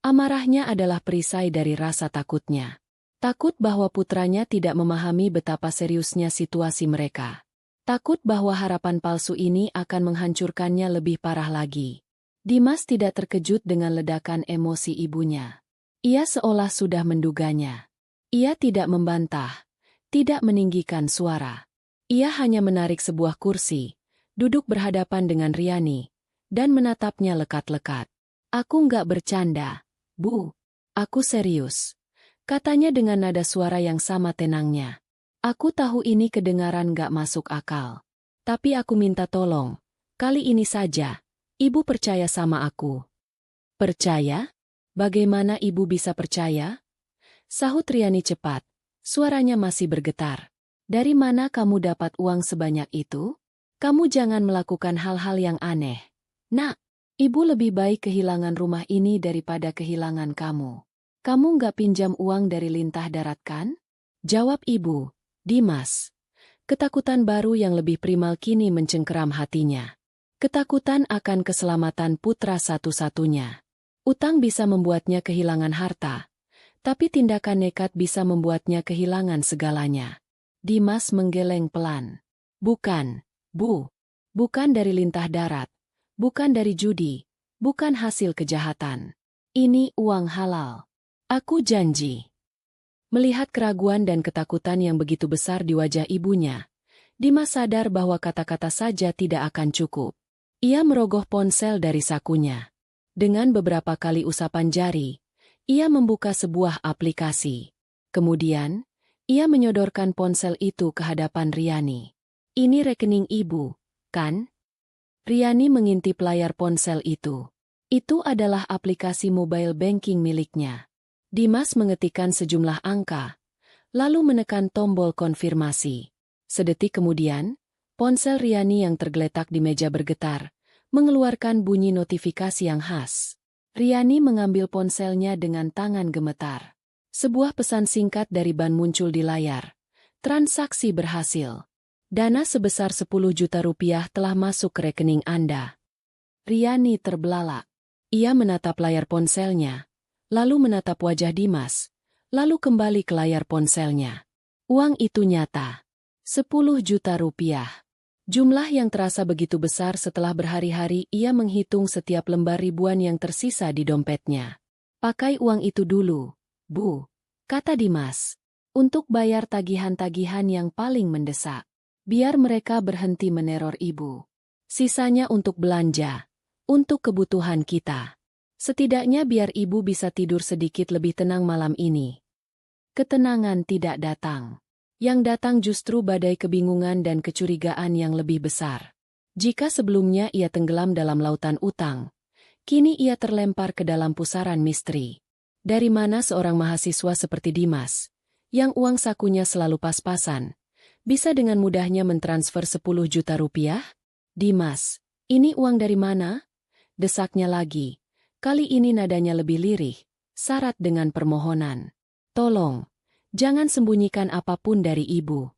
[SPEAKER 1] Amarahnya adalah perisai dari rasa takutnya. Takut bahwa putranya tidak memahami betapa seriusnya situasi mereka. Takut bahwa harapan palsu ini akan menghancurkannya lebih parah lagi. Dimas tidak terkejut dengan ledakan emosi ibunya. Ia seolah sudah menduganya. Ia tidak membantah, tidak meninggikan suara. Ia hanya menarik sebuah kursi, duduk berhadapan dengan Riani, dan menatapnya lekat-lekat. "Aku nggak bercanda, Bu. Aku serius," katanya dengan nada suara yang sama tenangnya. "Aku tahu ini kedengaran nggak masuk akal. Tapi aku minta tolong, kali ini saja, Ibu percaya sama aku." "Percaya? Bagaimana Ibu bisa percaya?" sahut Riani cepat, suaranya masih bergetar. "Dari mana kamu dapat uang sebanyak itu? Kamu jangan melakukan hal-hal yang aneh. Nak, Ibu lebih baik kehilangan rumah ini daripada kehilangan kamu. Kamu nggak pinjam uang dari Lintah Darat kan?" jawab ibu, Dimas. Ketakutan baru yang lebih primal kini mencengkeram hatinya. Ketakutan akan keselamatan putra satu-satunya. Utang bisa membuatnya kehilangan harta, tapi tindakan nekat bisa membuatnya kehilangan segalanya. Dimas menggeleng pelan. "Bukan, Bu. Bukan dari Lintah Darat. Bukan dari judi, bukan hasil kejahatan. Ini uang halal. Aku janji." Melihat keraguan dan ketakutan yang begitu besar di wajah ibunya, Dimas sadar bahwa kata-kata saja tidak akan cukup. Ia merogoh ponsel dari sakunya. Dengan beberapa kali usapan jari, ia membuka sebuah aplikasi. Kemudian, ia menyodorkan ponsel itu ke hadapan Riani. "Ini rekening Ibu, kan?" Riani mengintip layar ponsel itu. Itu adalah aplikasi mobile banking miliknya. Dimas mengetikkan sejumlah angka, lalu menekan tombol konfirmasi. Sedetik kemudian, ponsel Riani yang tergeletak di meja bergetar, mengeluarkan bunyi notifikasi yang khas. Riani mengambil ponselnya dengan tangan gemetar. Sebuah pesan singkat dari Ban muncul di layar. "Transaksi berhasil. Dana sebesar 10 juta rupiah telah masuk ke rekening Anda." Riani terbelalak. Ia menatap layar ponselnya, lalu menatap wajah Dimas, lalu kembali ke layar ponselnya. Uang itu nyata. 10 juta rupiah. Jumlah yang terasa begitu besar setelah berhari-hari ia menghitung setiap lembar ribuan yang tersisa di dompetnya. "Pakai uang itu dulu, Bu," kata Dimas, "untuk bayar tagihan-tagihan yang paling mendesak. Biar mereka berhenti meneror Ibu. Sisanya untuk belanja, untuk kebutuhan kita. Setidaknya biar Ibu bisa tidur sedikit lebih tenang malam ini." Ketenangan tidak datang. Yang datang justru badai kebingungan dan kecurigaan yang lebih besar. Jika sebelumnya ia tenggelam dalam lautan utang, kini ia terlempar ke dalam pusaran misteri. Dari mana seorang mahasiswa seperti Dimas, yang uang sakunya selalu pas-pasan, bisa dengan mudahnya mentransfer 10 juta rupiah? "Dimas, ini uang dari mana?" desaknya lagi. Kali ini nadanya lebih lirih, syarat dengan permohonan. "Tolong, jangan sembunyikan apapun dari Ibu.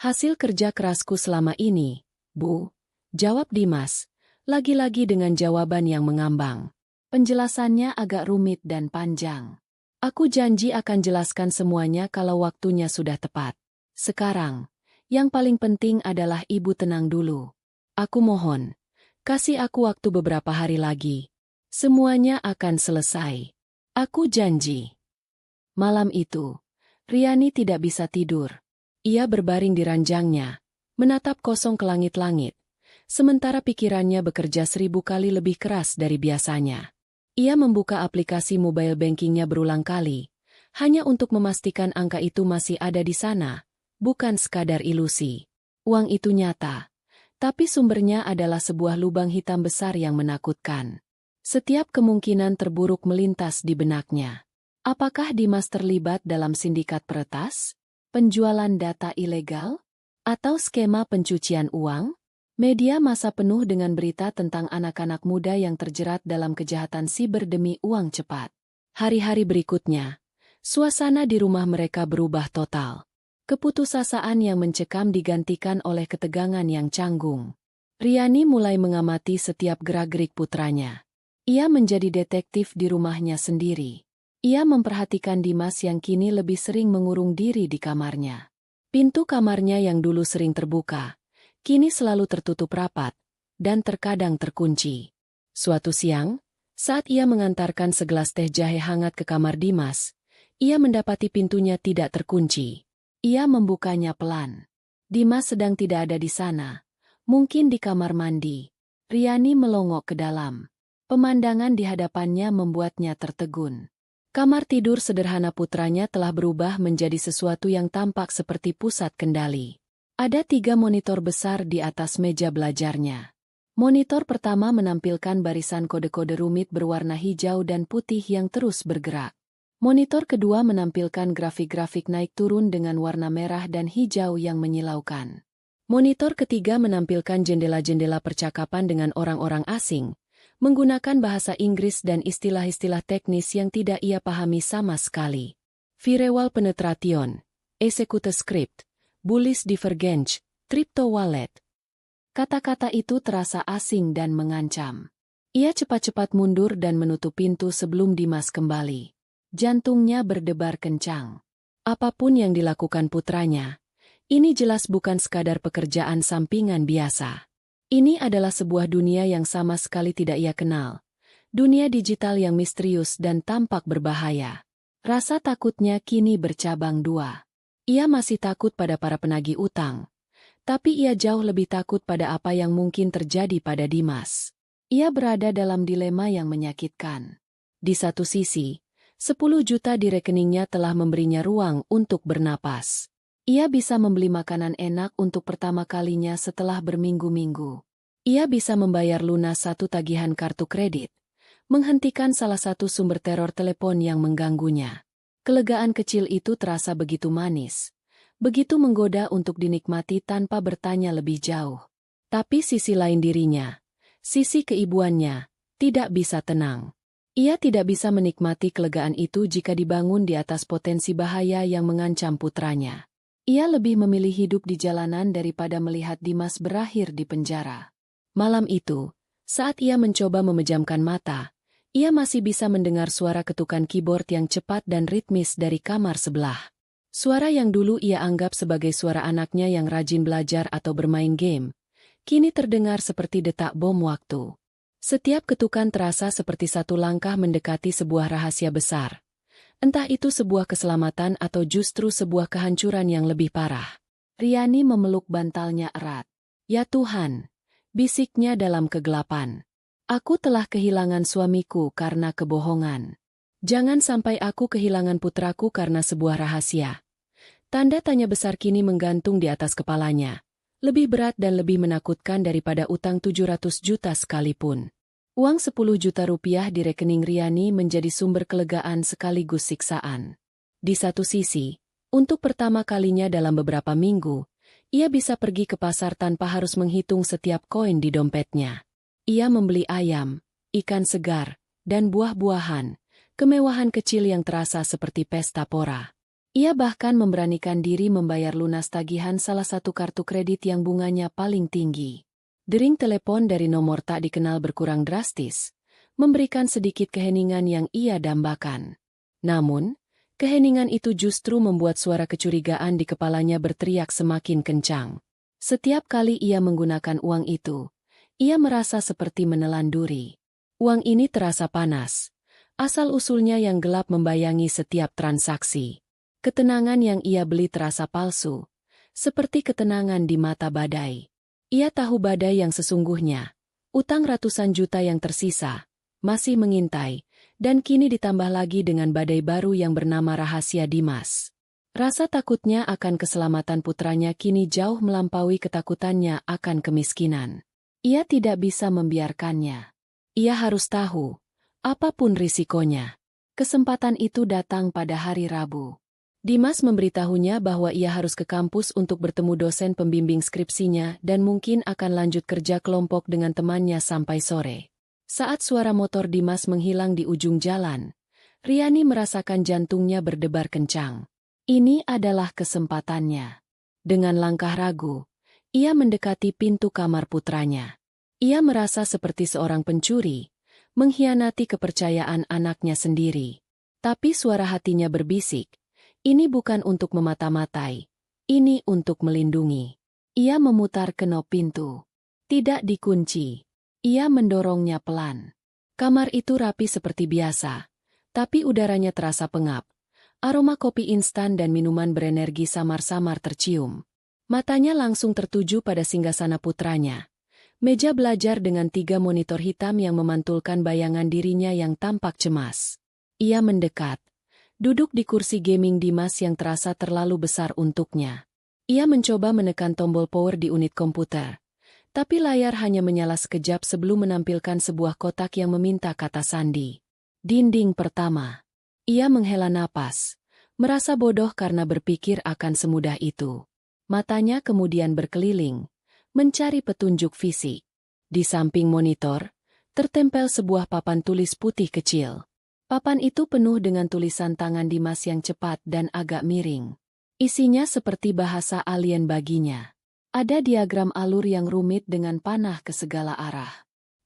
[SPEAKER 1] Hasil kerja kerasku selama ini, Bu," jawab Dimas, lagi-lagi dengan jawaban yang mengambang. Penjelasannya agak rumit dan panjang. "Aku janji akan jelaskan semuanya kalau waktunya sudah tepat. Sekarang, yang paling penting adalah Ibu tenang dulu. Aku mohon, kasih aku waktu beberapa hari lagi. Semuanya akan selesai. Aku janji." Malam itu, Riani tidak bisa tidur. Ia berbaring di ranjangnya, menatap kosong ke langit-langit, sementara pikirannya bekerja 1000 kali lebih keras dari biasanya. Ia membuka aplikasi mobile bankingnya berulang kali, hanya untuk memastikan angka itu masih ada di sana. Bukan sekadar ilusi. Uang itu nyata, tapi sumbernya adalah sebuah lubang hitam besar yang menakutkan. Setiap kemungkinan terburuk melintas di benaknya. Apakah Dimas terlibat dalam sindikat peretas, penjualan data ilegal, atau skema pencucian uang? Media massa penuh dengan berita tentang anak-anak muda yang terjerat dalam kejahatan siber demi uang cepat. Hari-hari berikutnya, suasana di rumah mereka berubah total. Keputusasaan yang mencekam digantikan oleh ketegangan yang canggung. Riani mulai mengamati setiap gerak-gerik putranya. Ia menjadi detektif di rumahnya sendiri. Ia memperhatikan Dimas yang kini lebih sering mengurung diri di kamarnya. Pintu kamarnya yang dulu sering terbuka, kini selalu tertutup rapat, dan terkadang terkunci. Suatu siang, saat ia mengantarkan segelas teh jahe hangat ke kamar Dimas, ia mendapati pintunya tidak terkunci. Ia membukanya pelan. Dimas sedang tidak ada di sana, mungkin di kamar mandi. Riani melongok ke dalam. Pemandangan di hadapannya membuatnya tertegun. Kamar tidur sederhana putranya telah berubah menjadi sesuatu yang tampak seperti pusat kendali. Ada 3 monitor besar di atas meja belajarnya. Monitor pertama menampilkan barisan kode-kode rumit berwarna hijau dan putih yang terus bergerak. Monitor kedua menampilkan grafik-grafik naik turun dengan warna merah dan hijau yang menyilaukan. Monitor ketiga menampilkan jendela-jendela percakapan dengan orang-orang asing, menggunakan bahasa Inggris dan istilah-istilah teknis yang tidak ia pahami sama sekali. Firewall penetration, execute script, bullish divergence, crypto wallet. Kata-kata itu terasa asing dan mengancam. Ia cepat-cepat mundur dan menutup pintu sebelum Dimas kembali. Jantungnya berdebar kencang. Apapun yang dilakukan putranya, ini jelas bukan sekadar pekerjaan sampingan biasa. Ini adalah sebuah dunia yang sama sekali tidak ia kenal. Dunia digital yang misterius dan tampak berbahaya. Rasa takutnya kini bercabang 2. Ia masih takut pada para penagih utang. Tapi ia jauh lebih takut pada apa yang mungkin terjadi pada Dimas. Ia berada dalam dilema yang menyakitkan. Di satu sisi, 10 juta di rekeningnya telah memberinya ruang untuk bernapas. Ia bisa membeli makanan enak untuk pertama kalinya setelah berminggu-minggu. Ia bisa membayar lunas 1 tagihan kartu kredit, menghentikan salah satu sumber teror telepon yang mengganggunya. Kelegaan kecil itu terasa begitu manis, begitu menggoda untuk dinikmati tanpa bertanya lebih jauh. Tapi sisi lain dirinya, sisi keibuannya, tidak bisa tenang. Ia tidak bisa menikmati kelegaan itu jika dibangun di atas potensi bahaya yang mengancam putranya. Ia lebih memilih hidup di jalanan daripada melihat Dimas berakhir di penjara. Malam itu, saat ia mencoba memejamkan mata, ia masih bisa mendengar suara ketukan keyboard yang cepat dan ritmis dari kamar sebelah. Suara yang dulu ia anggap sebagai suara anaknya yang rajin belajar atau bermain game, kini terdengar seperti detak bom waktu. Setiap ketukan terasa seperti satu langkah mendekati sebuah rahasia besar. Entah itu sebuah keselamatan atau justru sebuah kehancuran yang lebih parah. Riani memeluk bantalnya erat. "Ya Tuhan," bisiknya dalam kegelapan. "Aku telah kehilangan suamiku karena kebohongan. Jangan sampai aku kehilangan putraku karena sebuah rahasia." Tanda tanya besar kini menggantung di atas kepalanya. Lebih berat dan lebih menakutkan daripada utang 700 juta sekalipun. Uang 10 juta rupiah di rekening Riani menjadi sumber kelegaan sekaligus siksaan. Di satu sisi, untuk pertama kalinya dalam beberapa minggu, ia bisa pergi ke pasar tanpa harus menghitung setiap koin di dompetnya. Ia membeli ayam, ikan segar, dan buah-buahan, kemewahan kecil yang terasa seperti pesta pora. Ia bahkan memberanikan diri membayar lunas tagihan salah satu kartu kredit yang bunganya paling tinggi. Dering telepon dari nomor tak dikenal berkurang drastis, memberikan sedikit keheningan yang ia dambakan. Namun, keheningan itu justru membuat suara kecurigaan di kepalanya berteriak semakin kencang. Setiap kali ia menggunakan uang itu, ia merasa seperti menelan duri. Uang ini terasa panas. Asal-usulnya yang gelap membayangi setiap transaksi. Ketenangan yang ia beli terasa palsu, seperti ketenangan di mata badai. Ia tahu badai yang sesungguhnya, utang ratusan juta yang tersisa, masih mengintai, dan kini ditambah lagi dengan badai baru yang bernama rahasia Dimas. Rasa takutnya akan keselamatan putranya kini jauh melampaui ketakutannya akan kemiskinan. Ia tidak bisa membiarkannya. Ia harus tahu, apapun risikonya. Kesempatan itu datang pada hari Rabu. Dimas memberitahunya bahwa ia harus ke kampus untuk bertemu dosen pembimbing skripsinya dan mungkin akan lanjut kerja kelompok dengan temannya sampai sore. Saat suara motor Dimas menghilang di ujung jalan, Riani merasakan jantungnya berdebar kencang. Ini adalah kesempatannya. Dengan langkah ragu, ia mendekati pintu kamar putranya. Ia merasa seperti seorang pencuri, mengkhianati kepercayaan anaknya sendiri. Tapi suara hatinya berbisik, ini bukan untuk memata-matai, ini untuk melindungi. Ia memutar kenop pintu. Tidak dikunci. Ia mendorongnya pelan. Kamar itu rapi seperti biasa, tapi udaranya terasa pengap. Aroma kopi instan dan minuman berenergi samar-samar tercium. Matanya langsung tertuju pada singgasana putranya. Meja belajar dengan 3 monitor hitam yang memantulkan bayangan dirinya yang tampak cemas. Ia mendekat. Duduk di kursi gaming Dimas yang terasa terlalu besar untuknya. Ia mencoba menekan tombol power di unit komputer. Tapi layar hanya menyala sekejap sebelum menampilkan sebuah kotak yang meminta kata sandi. Dinding pertama. Ia menghela napas, merasa bodoh karena berpikir akan semudah itu. Matanya kemudian berkeliling, mencari petunjuk fisik. Di samping monitor, tertempel sebuah papan tulis putih kecil. Papan itu penuh dengan tulisan tangan Dimas yang cepat dan agak miring. Isinya seperti bahasa alien baginya. Ada diagram alur yang rumit dengan panah ke segala arah.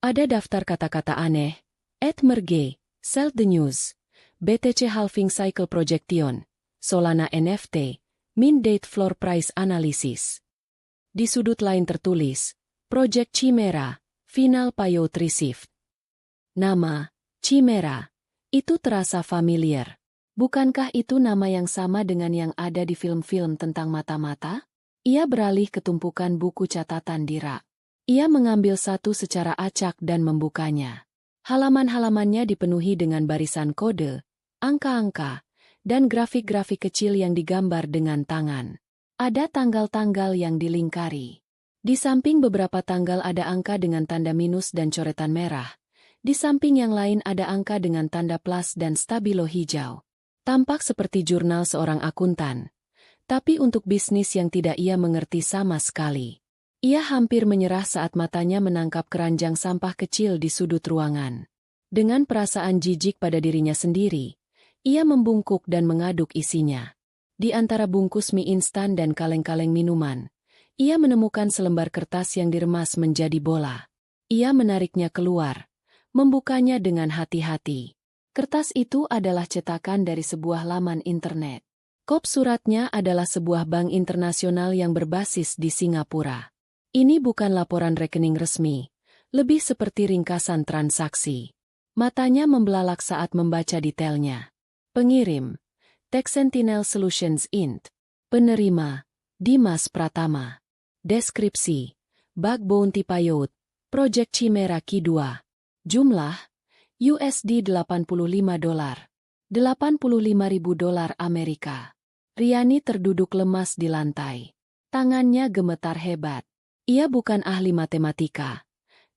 [SPEAKER 1] Ada daftar kata-kata aneh, Merge, Sell the News, BTC Halving Cycle Projection, Solana NFT, Min Date Floor Price Analysis. Di sudut lain tertulis, Project Chimera, Final Payout Received. Nama, Chimera, itu terasa familiar. Bukankah itu nama yang sama dengan yang ada di film-film tentang mata-mata? Ia beralih ke tumpukan buku catatan di rak. Ia mengambil satu secara acak dan membukanya. Halaman-halamannya dipenuhi dengan barisan kode, angka-angka, dan grafik-grafik kecil yang digambar dengan tangan. Ada tanggal-tanggal yang dilingkari. Di samping beberapa tanggal ada angka dengan tanda minus dan coretan merah. Di samping yang lain ada angka dengan tanda plus dan stabilo hijau. Tampak seperti jurnal seorang akuntan. Tapi untuk bisnis yang tidak ia mengerti sama sekali. Ia hampir menyerah saat matanya menangkap keranjang sampah kecil di sudut ruangan. Dengan perasaan jijik pada dirinya sendiri, ia membungkuk dan mengaduk isinya. Di antara bungkus mie instan dan kaleng-kaleng minuman, ia menemukan selembar kertas yang diremas menjadi bola. Ia menariknya keluar, membukanya dengan hati-hati. Kertas itu adalah cetakan dari sebuah laman internet. Kop suratnya adalah sebuah bank internasional yang berbasis di Singapura. Ini bukan laporan rekening resmi, lebih seperti ringkasan transaksi. Matanya membelalak saat membaca detailnya. Pengirim, Tech Sentinel Solutions Inc. Penerima, Dimas Pratama. Deskripsi, Bug Bounty Payout, Project Chimera Q2. Jumlah, USD $85. $85.000 Amerika. Riani terduduk lemas di lantai. Tangannya gemetar hebat. Ia bukan ahli matematika,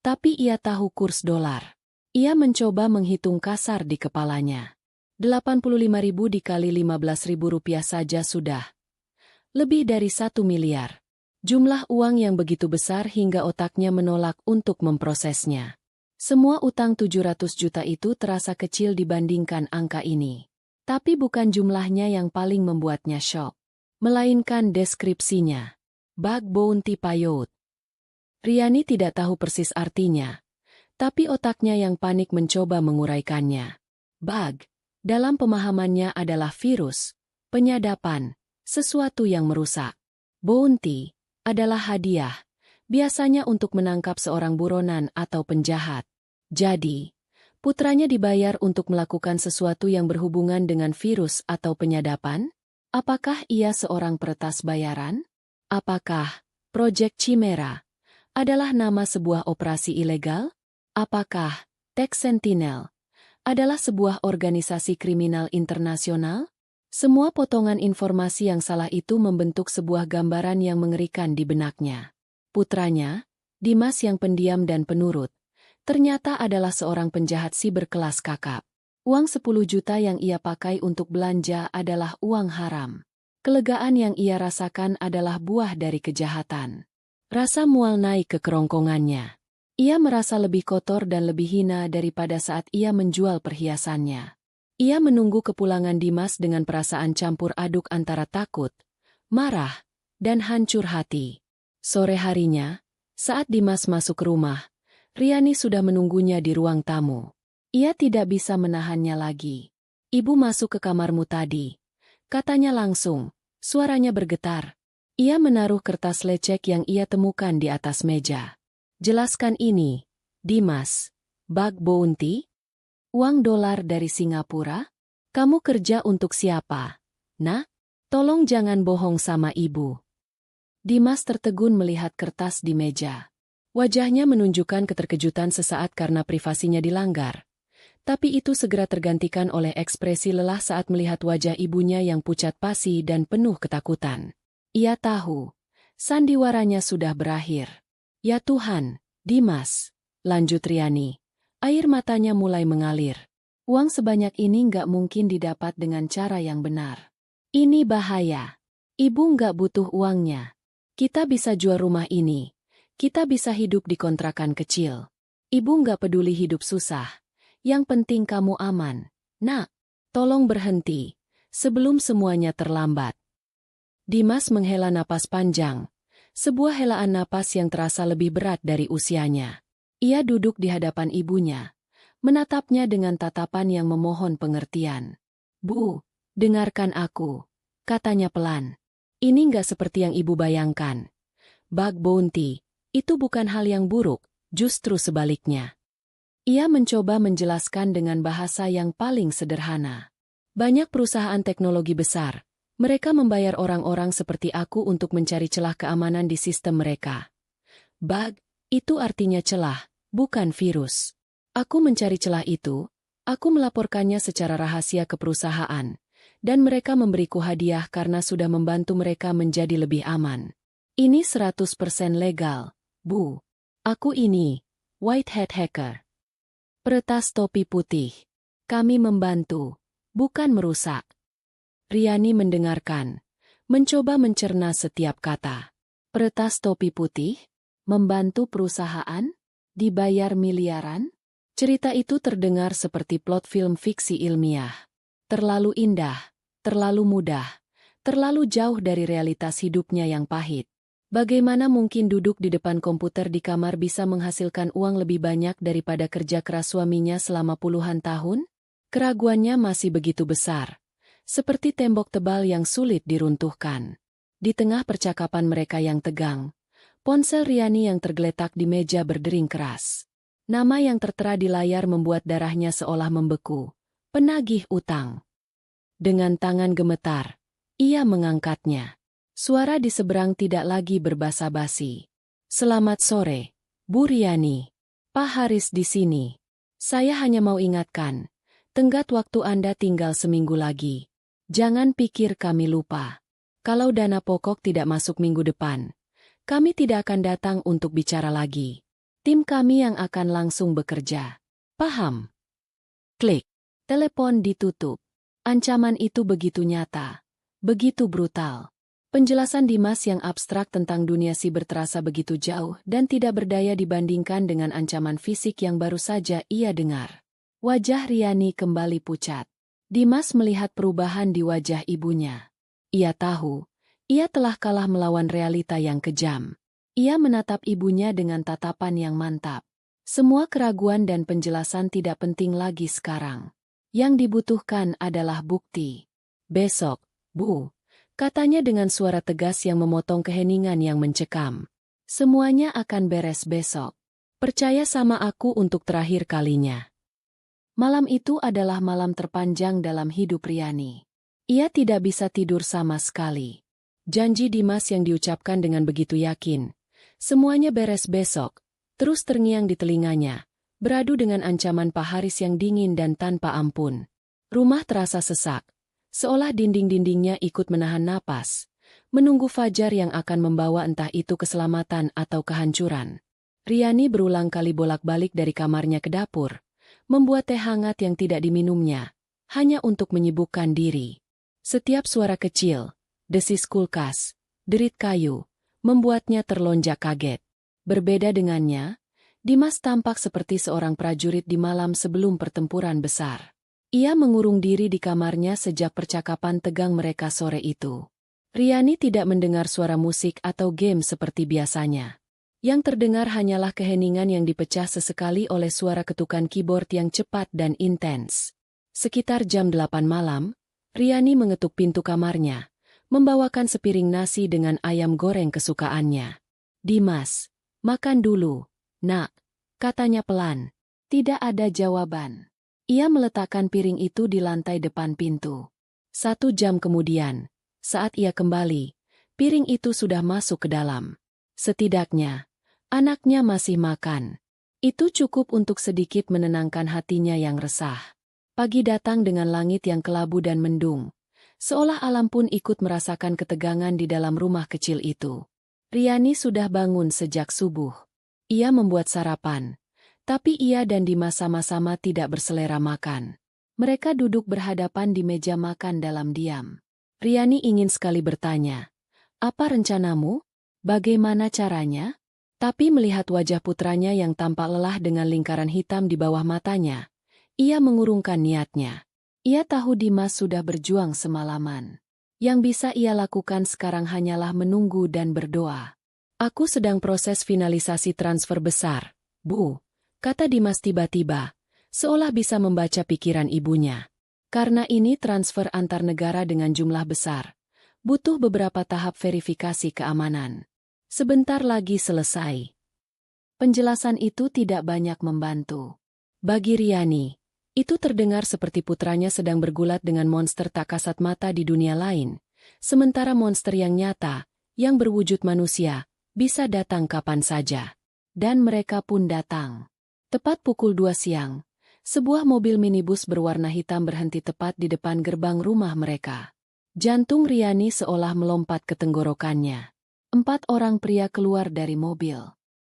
[SPEAKER 1] tapi ia tahu kurs dolar. Ia mencoba menghitung kasar di kepalanya. 85.000 dikali 15.000 rupiah saja sudah lebih dari 1 miliar. Jumlah uang yang begitu besar hingga otaknya menolak untuk memprosesnya. Semua utang 700 juta itu terasa kecil dibandingkan angka ini. Tapi bukan jumlahnya yang paling membuatnya syok, melainkan deskripsinya. Bug Bounty Payout. Riani tidak tahu persis artinya, tapi otaknya yang panik mencoba menguraikannya. Bug, dalam pemahamannya adalah virus, penyadapan, sesuatu yang merusak. Bounty adalah hadiah, biasanya untuk menangkap seorang buronan atau penjahat. Jadi, putranya dibayar untuk melakukan sesuatu yang berhubungan dengan virus atau penyadapan? Apakah ia seorang peretas bayaran? Apakah Project Chimera adalah nama sebuah operasi ilegal? Apakah Tech Sentinel adalah sebuah organisasi kriminal internasional? Semua potongan informasi yang salah itu membentuk sebuah gambaran yang mengerikan di benaknya. Putranya, Dimas yang pendiam dan penurut, ternyata adalah seorang penjahat siber kelas kakap. Uang 10 juta yang ia pakai untuk belanja adalah uang haram. Kelegaan yang ia rasakan adalah buah dari kejahatan. Rasa mual naik ke kerongkongannya. Ia merasa lebih kotor dan lebih hina daripada saat ia menjual perhiasannya. Ia menunggu kepulangan Dimas dengan perasaan campur aduk antara takut, marah, dan hancur hati. Sore harinya, saat Dimas masuk ke rumah, Riani sudah menunggunya di ruang tamu. Ia tidak bisa menahannya lagi. Ibu masuk ke kamarmu tadi. Katanya langsung, suaranya bergetar. Ia menaruh kertas lecek yang ia temukan di atas meja. Jelaskan ini, Dimas. Bug bounty? Uang dolar dari Singapura? Kamu kerja untuk siapa? Nah, tolong jangan bohong sama ibu. Dimas tertegun melihat kertas di meja. Wajahnya menunjukkan keterkejutan sesaat karena privasinya dilanggar. Tapi itu segera tergantikan oleh ekspresi lelah saat melihat wajah ibunya yang pucat pasi dan penuh ketakutan. Ia tahu, sandiwaranya sudah berakhir. Ya Tuhan, Dimas, lanjut Riani. Air matanya mulai mengalir. Uang sebanyak ini nggak mungkin didapat dengan cara yang benar. Ini bahaya. Ibu nggak butuh uangnya. Kita bisa jual rumah ini. Kita bisa hidup di kontrakan kecil. Ibu nggak peduli hidup susah. Yang penting kamu aman. Nak, tolong berhenti, sebelum semuanya terlambat. Dimas menghela napas panjang, sebuah helaan napas yang terasa lebih berat dari usianya. Ia duduk di hadapan ibunya, menatapnya dengan tatapan yang memohon pengertian. Bu, dengarkan aku, katanya pelan. Ini nggak seperti yang ibu bayangkan. Bug bounty, itu bukan hal yang buruk, justru sebaliknya. Ia mencoba menjelaskan dengan bahasa yang paling sederhana. Banyak perusahaan teknologi besar, mereka membayar orang-orang seperti aku untuk mencari celah keamanan di sistem mereka. Bug, itu artinya celah, bukan virus. Aku mencari celah itu, aku melaporkannya secara rahasia ke perusahaan, dan mereka memberiku hadiah karena sudah membantu mereka menjadi lebih aman. Ini 100% legal, Bu. Aku ini, Whitehead Hacker. Peretas topi putih. Kami membantu, bukan merusak. Riani mendengarkan, mencoba mencerna setiap kata. Peretas topi putih? Membantu perusahaan? Dibayar miliaran? Cerita itu terdengar seperti plot film fiksi ilmiah. Terlalu indah, terlalu mudah, terlalu jauh dari realitas hidupnya yang pahit. Bagaimana mungkin duduk di depan komputer di kamar bisa menghasilkan uang lebih banyak daripada kerja keras suaminya selama puluhan tahun? Keraguannya masih begitu besar, seperti tembok tebal yang sulit diruntuhkan. Di tengah percakapan mereka yang tegang, ponsel Riani yang tergeletak di meja berdering keras. Nama yang tertera di layar membuat darahnya seolah membeku. Penagih utang. Dengan tangan gemetar, ia mengangkatnya. Suara di seberang tidak lagi berbasa-basi. Selamat sore, Bu Riani. Pak Haris di sini. Saya hanya mau ingatkan, tenggat waktu Anda tinggal seminggu lagi. Jangan pikir kami lupa. Kalau dana pokok tidak masuk minggu depan, kami tidak akan datang untuk bicara lagi. Tim kami yang akan langsung bekerja. Paham? Klik. Telepon ditutup. Ancaman itu begitu nyata, begitu brutal. Penjelasan Dimas yang abstrak tentang dunia siber terasa begitu jauh dan tidak berdaya dibandingkan dengan ancaman fisik yang baru saja ia dengar. Wajah Riani kembali pucat. Dimas melihat perubahan di wajah ibunya. Ia tahu, ia telah kalah melawan realita yang kejam. Ia menatap ibunya dengan tatapan yang mantap. Semua keraguan dan penjelasan tidak penting lagi sekarang. Yang dibutuhkan adalah bukti. Besok, Bu. Katanya dengan suara tegas yang memotong keheningan yang mencekam. Semuanya akan beres besok. Percaya sama aku untuk terakhir kalinya. Malam itu adalah malam terpanjang dalam hidup Riani. Ia tidak bisa tidur sama sekali. Janji Dimas yang diucapkan dengan begitu yakin. Semuanya beres besok. Terus terngiang di telinganya. Beradu dengan ancaman Pak Haris yang dingin dan tanpa ampun. Rumah terasa sesak. Seolah dinding-dindingnya ikut menahan napas, menunggu fajar yang akan membawa entah itu keselamatan atau kehancuran. Riani berulang kali bolak-balik dari kamarnya ke dapur, membuat teh hangat yang tidak diminumnya, hanya untuk menyibukkan diri. Setiap suara kecil, desis kulkas, derit kayu, membuatnya terlonjak kaget. Berbeda dengannya, Dimas tampak seperti seorang prajurit di malam sebelum pertempuran besar. Ia mengurung diri di kamarnya sejak percakapan tegang mereka sore itu. Riani tidak mendengar suara musik atau game seperti biasanya. Yang terdengar hanyalah keheningan yang dipecah sesekali oleh suara ketukan keyboard yang cepat dan intens. Sekitar jam 8 malam, Riani mengetuk pintu kamarnya, membawakan sepiring nasi dengan ayam goreng kesukaannya. "Dimas, makan dulu, nak," katanya pelan. Tidak ada jawaban. Ia meletakkan piring itu di lantai depan pintu. 1 jam kemudian, saat ia kembali, piring itu sudah masuk ke dalam. Setidaknya, anaknya masih makan. Itu cukup untuk sedikit menenangkan hatinya yang resah. Pagi datang dengan langit yang kelabu dan mendung. Seolah alam pun ikut merasakan ketegangan di dalam rumah kecil itu. Riani sudah bangun sejak subuh. Ia membuat sarapan. Tapi ia dan Dimas sama-sama tidak berselera makan. Mereka duduk berhadapan di meja makan dalam diam. Riani ingin sekali bertanya, "Apa rencanamu? Bagaimana caranya?" Tapi melihat wajah putranya yang tampak lelah dengan lingkaran hitam di bawah matanya, ia mengurungkan niatnya. Ia tahu Dimas sudah berjuang semalaman. Yang bisa ia lakukan sekarang hanyalah menunggu dan berdoa. "Aku sedang proses finalisasi transfer besar, Bu," kata Dimas tiba-tiba, seolah bisa membaca pikiran ibunya. "Karena ini transfer antar negara dengan jumlah besar. Butuh beberapa tahap verifikasi keamanan. Sebentar lagi selesai." Penjelasan itu tidak banyak membantu. Bagi Riani, itu terdengar seperti putranya sedang bergulat dengan monster tak kasat mata di dunia lain, sementara monster yang nyata, yang berwujud manusia, bisa datang kapan saja. Dan mereka pun datang. Tepat pukul 2 siang, sebuah mobil minibus berwarna hitam berhenti tepat di depan gerbang rumah mereka. Jantung Riani seolah melompat ke tenggorokannya. 4 orang pria keluar dari mobil.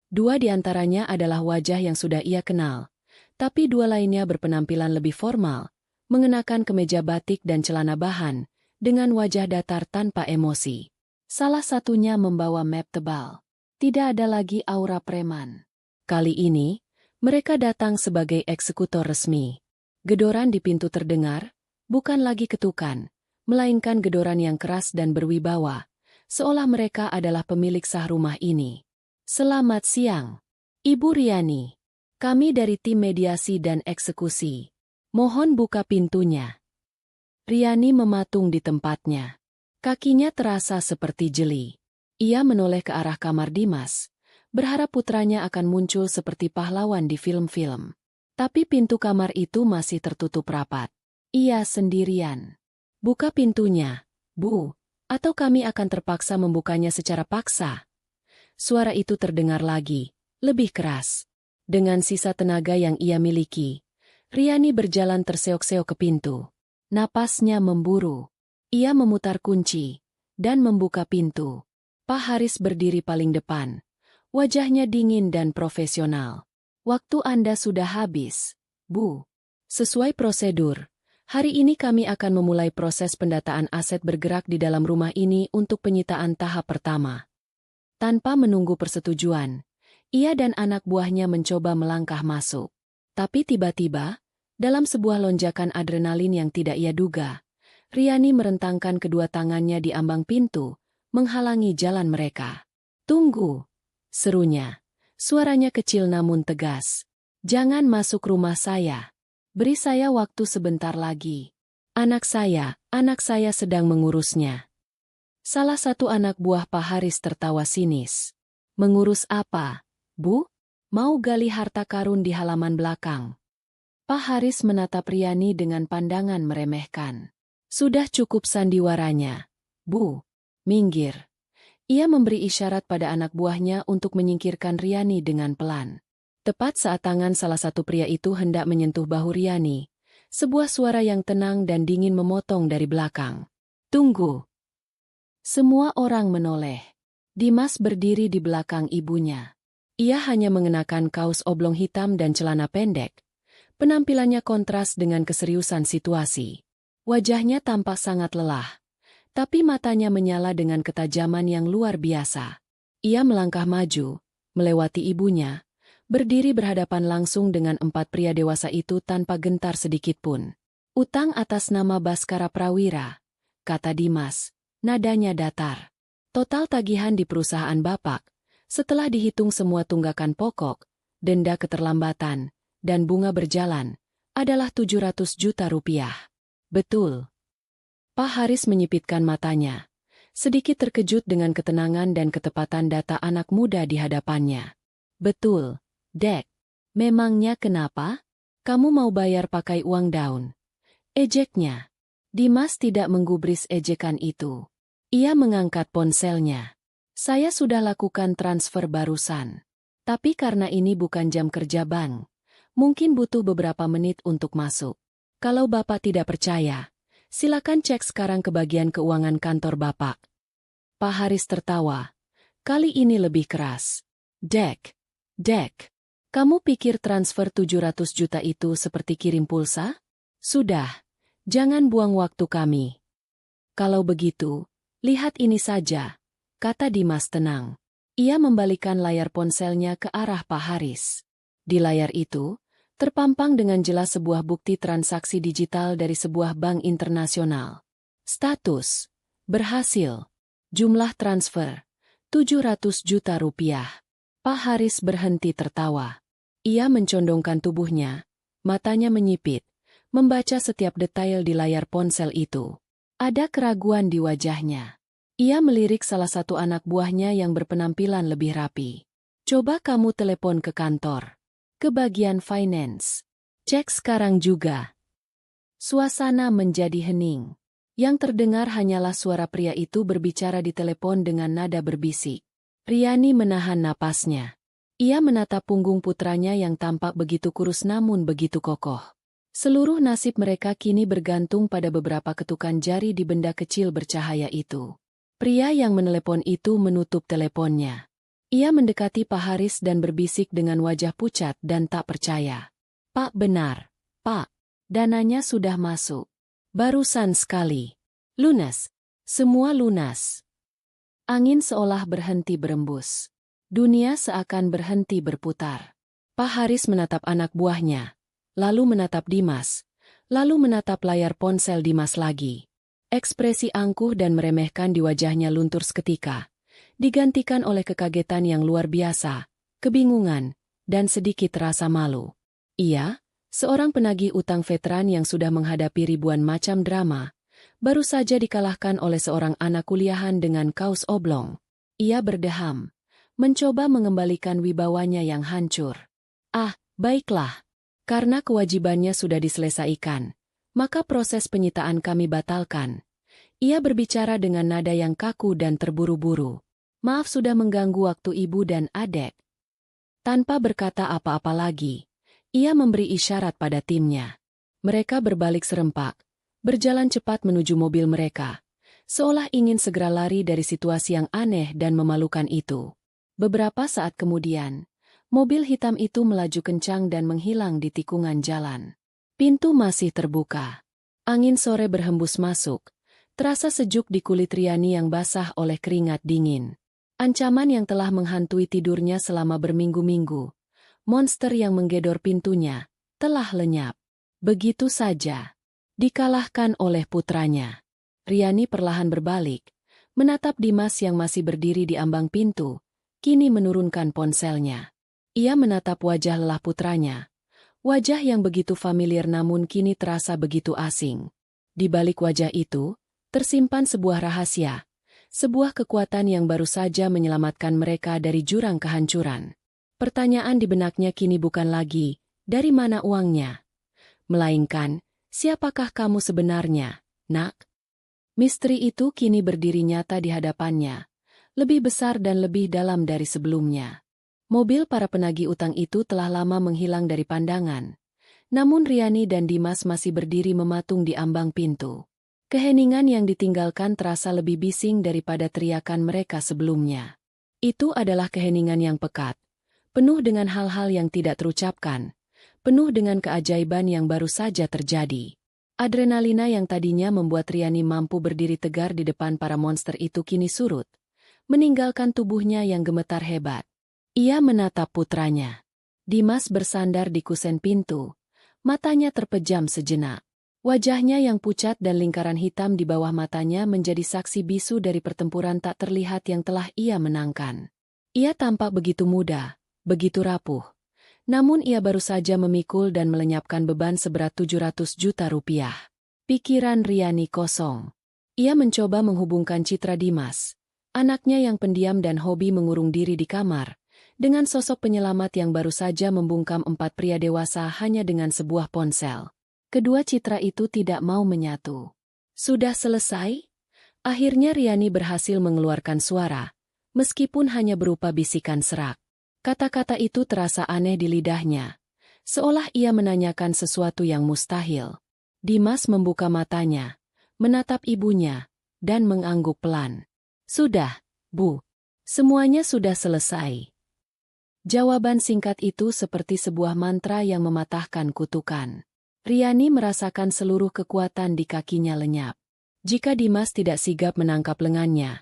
[SPEAKER 1] 2 di antaranya adalah wajah yang sudah ia kenal, tapi 2 lainnya berpenampilan lebih formal, mengenakan kemeja batik dan celana bahan, dengan wajah datar tanpa emosi. Salah satunya membawa map tebal. Tidak ada lagi aura preman. Kali ini, mereka datang sebagai eksekutor resmi. Gedoran di pintu terdengar, bukan lagi ketukan, melainkan gedoran yang keras dan berwibawa, seolah mereka adalah pemilik sah rumah ini. "Selamat siang, Ibu Riani. Kami dari tim mediasi dan eksekusi. Mohon buka pintunya." Riani mematung di tempatnya. Kakinya terasa seperti jeli. Ia menoleh ke arah kamar Dimas, berharap putranya akan muncul seperti pahlawan di film-film. Tapi pintu kamar itu masih tertutup rapat. Ia sendirian. "Buka pintunya, Bu, atau kami akan terpaksa membukanya secara paksa." Suara itu terdengar lagi, lebih keras. Dengan sisa tenaga yang ia miliki, Riani berjalan terseok-seok ke pintu. Napasnya memburu. Ia memutar kunci dan membuka pintu. Pak Haris berdiri paling depan. Wajahnya dingin dan profesional. "Waktu Anda sudah habis, Bu. Sesuai prosedur, hari ini kami akan memulai proses pendataan aset bergerak di dalam rumah ini untuk penyitaan tahap pertama." Tanpa menunggu persetujuan, ia dan anak buahnya mencoba melangkah masuk. Tapi tiba-tiba, dalam sebuah lonjakan adrenalin yang tidak ia duga, Riani merentangkan kedua tangannya di ambang pintu, menghalangi jalan mereka. "Tunggu!" serunya. Suaranya kecil namun tegas. "Jangan masuk rumah saya. Beri saya waktu sebentar lagi. Anak saya sedang mengurusnya." Salah satu anak buah Pak Haris tertawa sinis. "Mengurus apa, Bu? Mau gali harta karun di halaman belakang?" Pak Haris menatap Riani dengan pandangan meremehkan. "Sudah cukup sandiwaranya, Bu. Minggir." Ia memberi isyarat pada anak buahnya untuk menyingkirkan Riani dengan pelan. Tepat saat tangan salah satu pria itu hendak menyentuh bahu Riani, sebuah suara yang tenang dan dingin memotong dari belakang. "Tunggu!" Semua orang menoleh. Dimas berdiri di belakang ibunya. Ia hanya mengenakan kaos oblong hitam dan celana pendek. Penampilannya kontras dengan keseriusan situasi. Wajahnya tampak sangat lelah, tapi matanya menyala dengan ketajaman yang luar biasa. Ia melangkah maju, melewati ibunya, berdiri berhadapan langsung dengan 4 pria dewasa itu tanpa gentar sedikitpun. "Utang atas nama Baskara Prawira," kata Dimas, nadanya datar. "Total tagihan di perusahaan Bapak, setelah dihitung semua tunggakan pokok, denda keterlambatan, dan bunga berjalan, adalah 700 juta rupiah. Betul. Pak Haris menyipitkan matanya, sedikit terkejut dengan ketenangan dan ketepatan data anak muda di hadapannya. Betul, Dek. Memangnya kenapa? Kamu mau bayar pakai uang daun? Ejeknya. Dimas tidak menggubris ejekan itu. Ia mengangkat ponselnya. Saya sudah lakukan transfer barusan. Tapi karena ini bukan jam kerja bank, mungkin butuh beberapa menit untuk masuk. Kalau Bapak tidak percaya, silakan cek sekarang ke bagian keuangan kantor Bapak. Pak Haris tertawa. Kali ini lebih keras. Dek, kamu pikir transfer 700 juta itu seperti kirim pulsa? Sudah, jangan buang waktu kami. Kalau begitu, lihat ini saja, kata Dimas tenang. Ia membalikan layar ponselnya ke arah Pak Haris. Di layar itu, terpampang dengan jelas sebuah bukti transaksi digital dari sebuah bank internasional. Status: berhasil. Jumlah transfer: 700 juta rupiah. Pak Haris berhenti tertawa. Ia mencondongkan tubuhnya, matanya menyipit, membaca setiap detail di layar ponsel itu. Ada keraguan di wajahnya. Ia melirik salah satu anak buahnya yang berpenampilan lebih rapi. Coba kamu telepon ke kantor. Ke bagian finance. Cek sekarang juga. Suasana menjadi hening. Yang terdengar hanyalah suara pria itu berbicara di telepon dengan nada berbisik. Riani menahan napasnya. Ia menatap punggung putranya yang tampak begitu kurus namun begitu kokoh. Seluruh nasib mereka kini bergantung pada beberapa ketukan jari di benda kecil bercahaya itu. Pria yang menelepon itu menutup teleponnya. Ia mendekati Pak Haris dan berbisik dengan wajah pucat dan tak percaya. Pak, benar, Pak. Dananya sudah masuk. Barusan sekali. Lunas. Semua lunas. Angin seolah berhenti berembus. Dunia seakan berhenti berputar. Pak Haris menatap anak buahnya, lalu menatap Dimas, lalu menatap layar ponsel Dimas lagi. Ekspresi angkuh dan meremehkan di wajahnya luntur seketika, digantikan oleh kekagetan yang luar biasa, kebingungan, dan sedikit rasa malu. Ia, seorang penagih utang veteran yang sudah menghadapi ribuan macam drama, baru saja dikalahkan oleh seorang anak kuliahan dengan kaos oblong. Ia berdeham, mencoba mengembalikan wibawanya yang hancur. Ah, baiklah. Karena kewajibannya sudah diselesaikan, maka proses penyitaan kami batalkan. Ia berbicara dengan nada yang kaku dan terburu-buru. Maaf sudah mengganggu waktu ibu dan adek. Tanpa berkata apa-apa lagi, ia memberi isyarat pada timnya. Mereka berbalik serempak, berjalan cepat menuju mobil mereka, seolah ingin segera lari dari situasi yang aneh dan memalukan itu. Beberapa saat kemudian, mobil hitam itu melaju kencang dan menghilang di tikungan jalan. Pintu masih terbuka. Angin sore berhembus masuk, terasa sejuk di kulit Riani yang basah oleh keringat dingin. Ancaman yang telah menghantui tidurnya selama berminggu-minggu, monster yang menggedor pintunya, telah lenyap. Begitu saja. Dikalahkan oleh putranya. Riani perlahan berbalik, menatap Dimas yang masih berdiri di ambang pintu, kini menurunkan ponselnya. Ia menatap wajah lelah putranya. Wajah yang begitu familiar namun kini terasa begitu asing. Di balik wajah itu, tersimpan sebuah rahasia. Sebuah kekuatan yang baru saja menyelamatkan mereka dari jurang kehancuran. Pertanyaan di benaknya kini bukan lagi, dari mana uangnya? Melainkan, siapakah kamu sebenarnya, nak? Misteri itu kini berdiri nyata di hadapannya. Lebih besar dan lebih dalam dari sebelumnya. Mobil para penagih utang itu telah lama menghilang dari pandangan. Namun Riani dan Dimas masih berdiri mematung di ambang pintu. Keheningan yang ditinggalkan terasa lebih bising daripada teriakan mereka sebelumnya. Itu adalah keheningan yang pekat, penuh dengan hal-hal yang tidak terucapkan, penuh dengan keajaiban yang baru saja terjadi. Adrenalina yang tadinya membuat Riani mampu berdiri tegar di depan para monster itu kini surut, meninggalkan tubuhnya yang gemetar hebat. Ia menatap putranya. Dimas bersandar di kusen pintu, matanya terpejam sejenak. Wajahnya yang pucat dan lingkaran hitam di bawah matanya menjadi saksi bisu dari pertempuran tak terlihat yang telah ia menangkan. Ia tampak begitu muda, begitu rapuh, Namun ia baru saja memikul dan melenyapkan beban seberat 700 juta rupiah. Pikiran Riani kosong. Ia mencoba menghubungkan citra Dimas, anaknya yang pendiam dan hobi mengurung diri di kamar, dengan sosok penyelamat yang baru saja membungkam 4 pria dewasa hanya dengan sebuah ponsel. Kedua citra itu tidak mau menyatu. Sudah selesai? Akhirnya Riani berhasil mengeluarkan suara, meskipun hanya berupa bisikan serak. Kata-kata itu terasa aneh di lidahnya, seolah ia menanyakan sesuatu yang mustahil. Dimas membuka matanya, menatap ibunya, dan mengangguk pelan. "Sudah, Bu. Semuanya sudah selesai." Jawaban singkat itu seperti sebuah mantra yang mematahkan kutukan. Riani merasakan seluruh kekuatan di kakinya lenyap. Jika Dimas tidak sigap menangkap lengannya,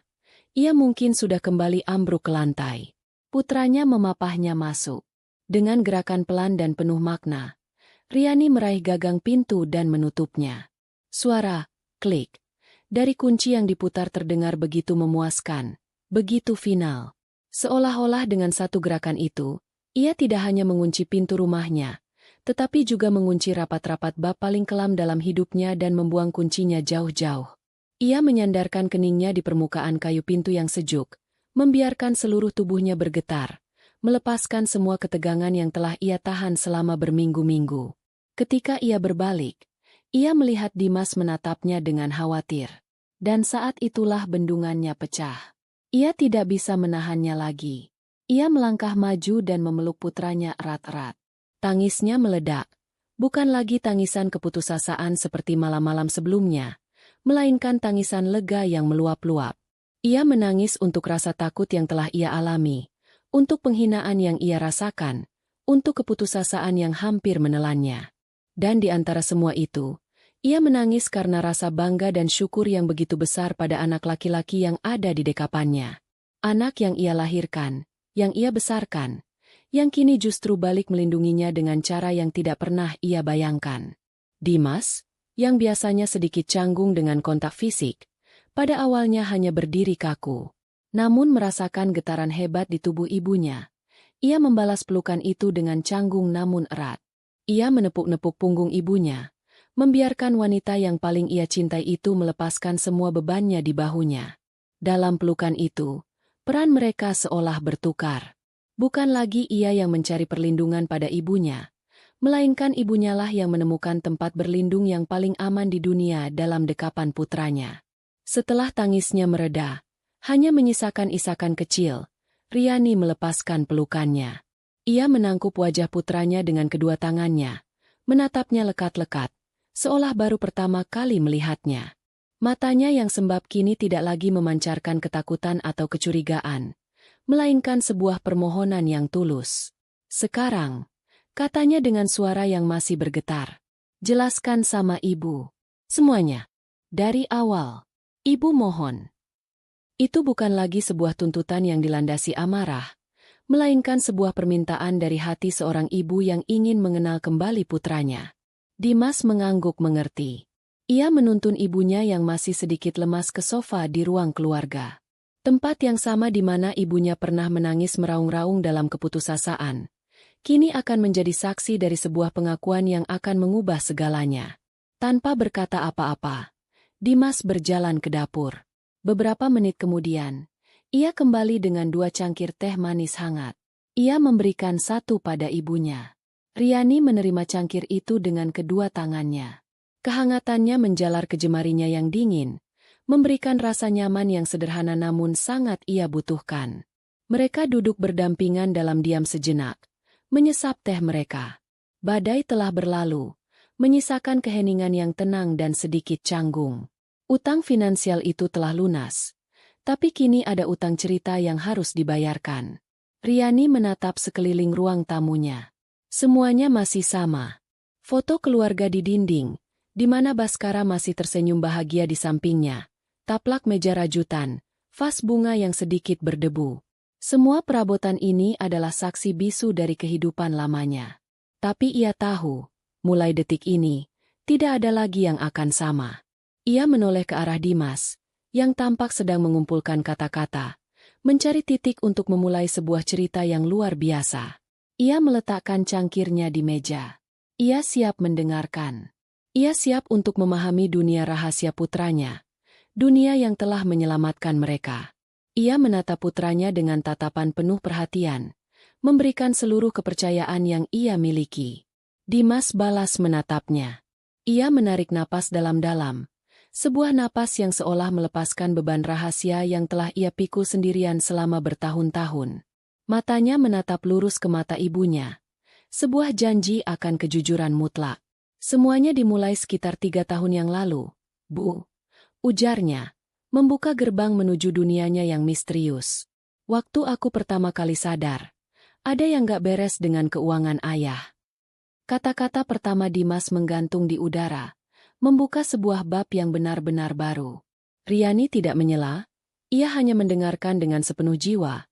[SPEAKER 1] ia mungkin sudah kembali ambruk ke lantai. Putranya memapahnya masuk. Dengan gerakan pelan dan penuh makna, Riani meraih gagang pintu dan menutupnya. Suara klik dari kunci yang diputar terdengar begitu memuaskan, begitu final. Seolah-olah dengan satu gerakan itu, ia tidak hanya mengunci pintu rumahnya, tetapi juga mengunci rapat-rapat bab paling kelam dalam hidupnya dan membuang kuncinya jauh-jauh. Ia menyandarkan keningnya di permukaan kayu pintu yang sejuk, membiarkan seluruh tubuhnya bergetar, melepaskan semua ketegangan yang telah ia tahan selama berminggu-minggu. Ketika ia berbalik, ia melihat Dimas menatapnya dengan khawatir. Dan saat itulah bendungannya pecah. Ia tidak bisa menahannya lagi. Ia melangkah maju dan memeluk putranya erat-erat. Tangisnya meledak. Bukan lagi tangisan keputusasaan seperti malam-malam sebelumnya, melainkan tangisan lega yang meluap-luap. Ia menangis untuk rasa takut yang telah ia alami, untuk penghinaan yang ia rasakan, untuk keputusasaan yang hampir menelannya. Dan di antara semua itu, ia menangis karena rasa bangga dan syukur yang begitu besar pada anak laki-laki yang ada di dekapannya. Anak yang ia lahirkan, yang ia besarkan, yang kini justru balik melindunginya dengan cara yang tidak pernah ia bayangkan. Dimas, yang biasanya sedikit canggung dengan kontak fisik, pada awalnya hanya berdiri kaku. Namun merasakan getaran hebat di tubuh ibunya. Ia membalas pelukan itu dengan canggung namun erat. Ia menepuk-nepuk punggung ibunya, membiarkan wanita yang paling ia cintai itu melepaskan semua bebannya di bahunya. Dalam pelukan itu, peran mereka seolah bertukar. Bukan lagi ia yang mencari perlindungan pada ibunya, melainkan ibunyalah yang menemukan tempat berlindung yang paling aman di dunia dalam dekapan putranya. Setelah tangisnya mereda, hanya menyisakan isakan kecil, Riani melepaskan pelukannya. Ia menangkup wajah putranya dengan kedua tangannya, menatapnya lekat-lekat, seolah baru pertama kali melihatnya. Matanya yang sembab kini tidak lagi memancarkan ketakutan atau kecurigaan, melainkan sebuah permohonan yang tulus. "Sekarang," katanya dengan suara yang masih bergetar, "jelaskan sama ibu. Semuanya. Dari awal. Ibu mohon." Itu bukan lagi sebuah tuntutan yang dilandasi amarah, melainkan sebuah permintaan dari hati seorang ibu yang ingin mengenal kembali putranya. Dimas mengangguk mengerti. Ia menuntun ibunya yang masih sedikit lemas ke sofa di ruang keluarga. Tempat yang sama di mana ibunya pernah menangis meraung-raung dalam keputusasaan, kini akan menjadi saksi dari sebuah pengakuan yang akan mengubah segalanya. Tanpa berkata apa-apa, Dimas berjalan ke dapur. Beberapa menit kemudian, ia kembali dengan 2 cangkir teh manis hangat. Ia memberikan satu pada ibunya. Riani menerima cangkir itu dengan kedua tangannya. Kehangatannya menjalar ke jemarinya yang dingin, memberikan rasa nyaman yang sederhana namun sangat ia butuhkan. Mereka duduk berdampingan dalam diam sejenak, menyesap teh mereka. Badai telah berlalu, menyisakan keheningan yang tenang dan sedikit canggung. Utang finansial itu telah lunas. Tapi kini ada utang cerita yang harus dibayarkan. Riani menatap sekeliling ruang tamunya. Semuanya masih sama. Foto keluarga di dinding, di mana Baskara masih tersenyum bahagia di sampingnya. Taplak meja rajutan, vas bunga yang sedikit berdebu. Semua perabotan ini adalah saksi bisu dari kehidupan lamanya. Tapi ia tahu, mulai detik ini, tidak ada lagi yang akan sama. Ia menoleh ke arah Dimas, yang tampak sedang mengumpulkan kata-kata, mencari titik untuk memulai sebuah cerita yang luar biasa. Ia meletakkan cangkirnya di meja. Ia siap mendengarkan. Ia siap untuk memahami dunia rahasia putranya. Dunia yang telah menyelamatkan mereka. Ia menatap putranya dengan tatapan penuh perhatian, memberikan seluruh kepercayaan yang ia miliki. Dimas balas menatapnya. Ia menarik napas dalam-dalam, sebuah napas yang seolah melepaskan beban rahasia yang telah ia pikul sendirian selama bertahun-tahun. Matanya menatap lurus ke mata ibunya. Sebuah janji akan kejujuran mutlak. Semuanya dimulai sekitar 3 tahun yang lalu, Bu. Ujarnya, membuka gerbang menuju dunianya yang misterius. Waktu aku pertama kali sadar, ada yang gak beres dengan keuangan ayah. Kata-kata pertama Dimas menggantung di udara, membuka sebuah bab yang benar-benar baru. Riani tidak menyela, ia hanya mendengarkan dengan sepenuh jiwa,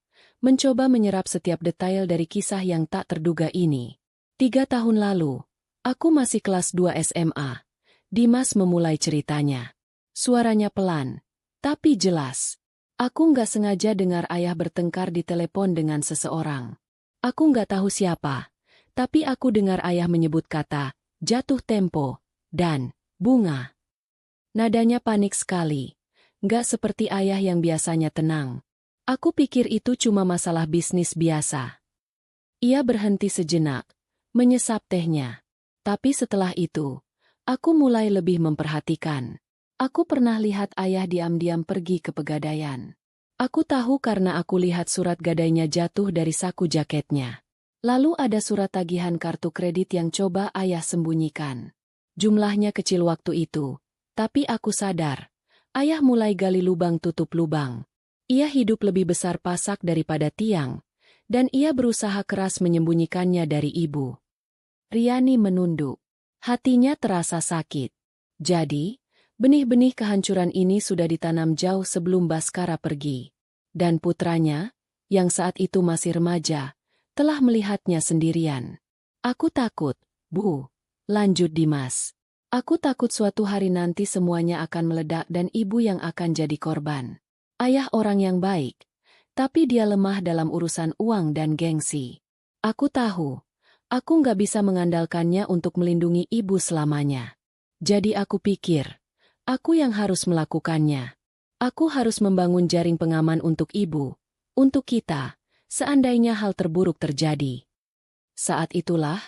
[SPEAKER 1] mencoba menyerap setiap detail dari kisah yang tak terduga ini. 3 tahun lalu, aku masih kelas 2 SMA. Dimas memulai ceritanya. Suaranya pelan, tapi jelas. Aku nggak sengaja dengar ayah bertengkar di telepon dengan seseorang. Aku nggak tahu siapa, tapi aku dengar ayah menyebut kata, jatuh tempo, dan bunga. Nadanya panik sekali. Nggak seperti ayah yang biasanya tenang. Aku pikir itu cuma masalah bisnis biasa. Ia berhenti sejenak, menyesap tehnya. Tapi setelah itu, aku mulai lebih memperhatikan. Aku pernah lihat ayah diam-diam pergi ke pegadaian. Aku tahu karena aku lihat surat gadainya jatuh dari saku jaketnya. Lalu ada surat tagihan kartu kredit yang coba ayah sembunyikan. Jumlahnya kecil waktu itu, tapi aku sadar. Ayah mulai gali lubang tutup lubang. Ia hidup lebih besar pasak daripada tiang, dan ia berusaha keras menyembunyikannya dari ibu. Riani menunduk. Hatinya terasa sakit. Jadi, benih-benih kehancuran ini sudah ditanam jauh sebelum Baskara pergi. Dan putranya, yang saat itu masih remaja, telah melihatnya sendirian. Aku takut, Bu, lanjut Dimas. Aku takut suatu hari nanti semuanya akan meledak dan ibu yang akan jadi korban. Ayah orang yang baik, tapi dia lemah dalam urusan uang dan gengsi. Aku tahu, aku nggak bisa mengandalkannya untuk melindungi ibu selamanya. Jadi aku pikir, aku yang harus melakukannya. Aku harus membangun jaring pengaman untuk ibu, untuk kita, seandainya hal terburuk terjadi. Saat itulah,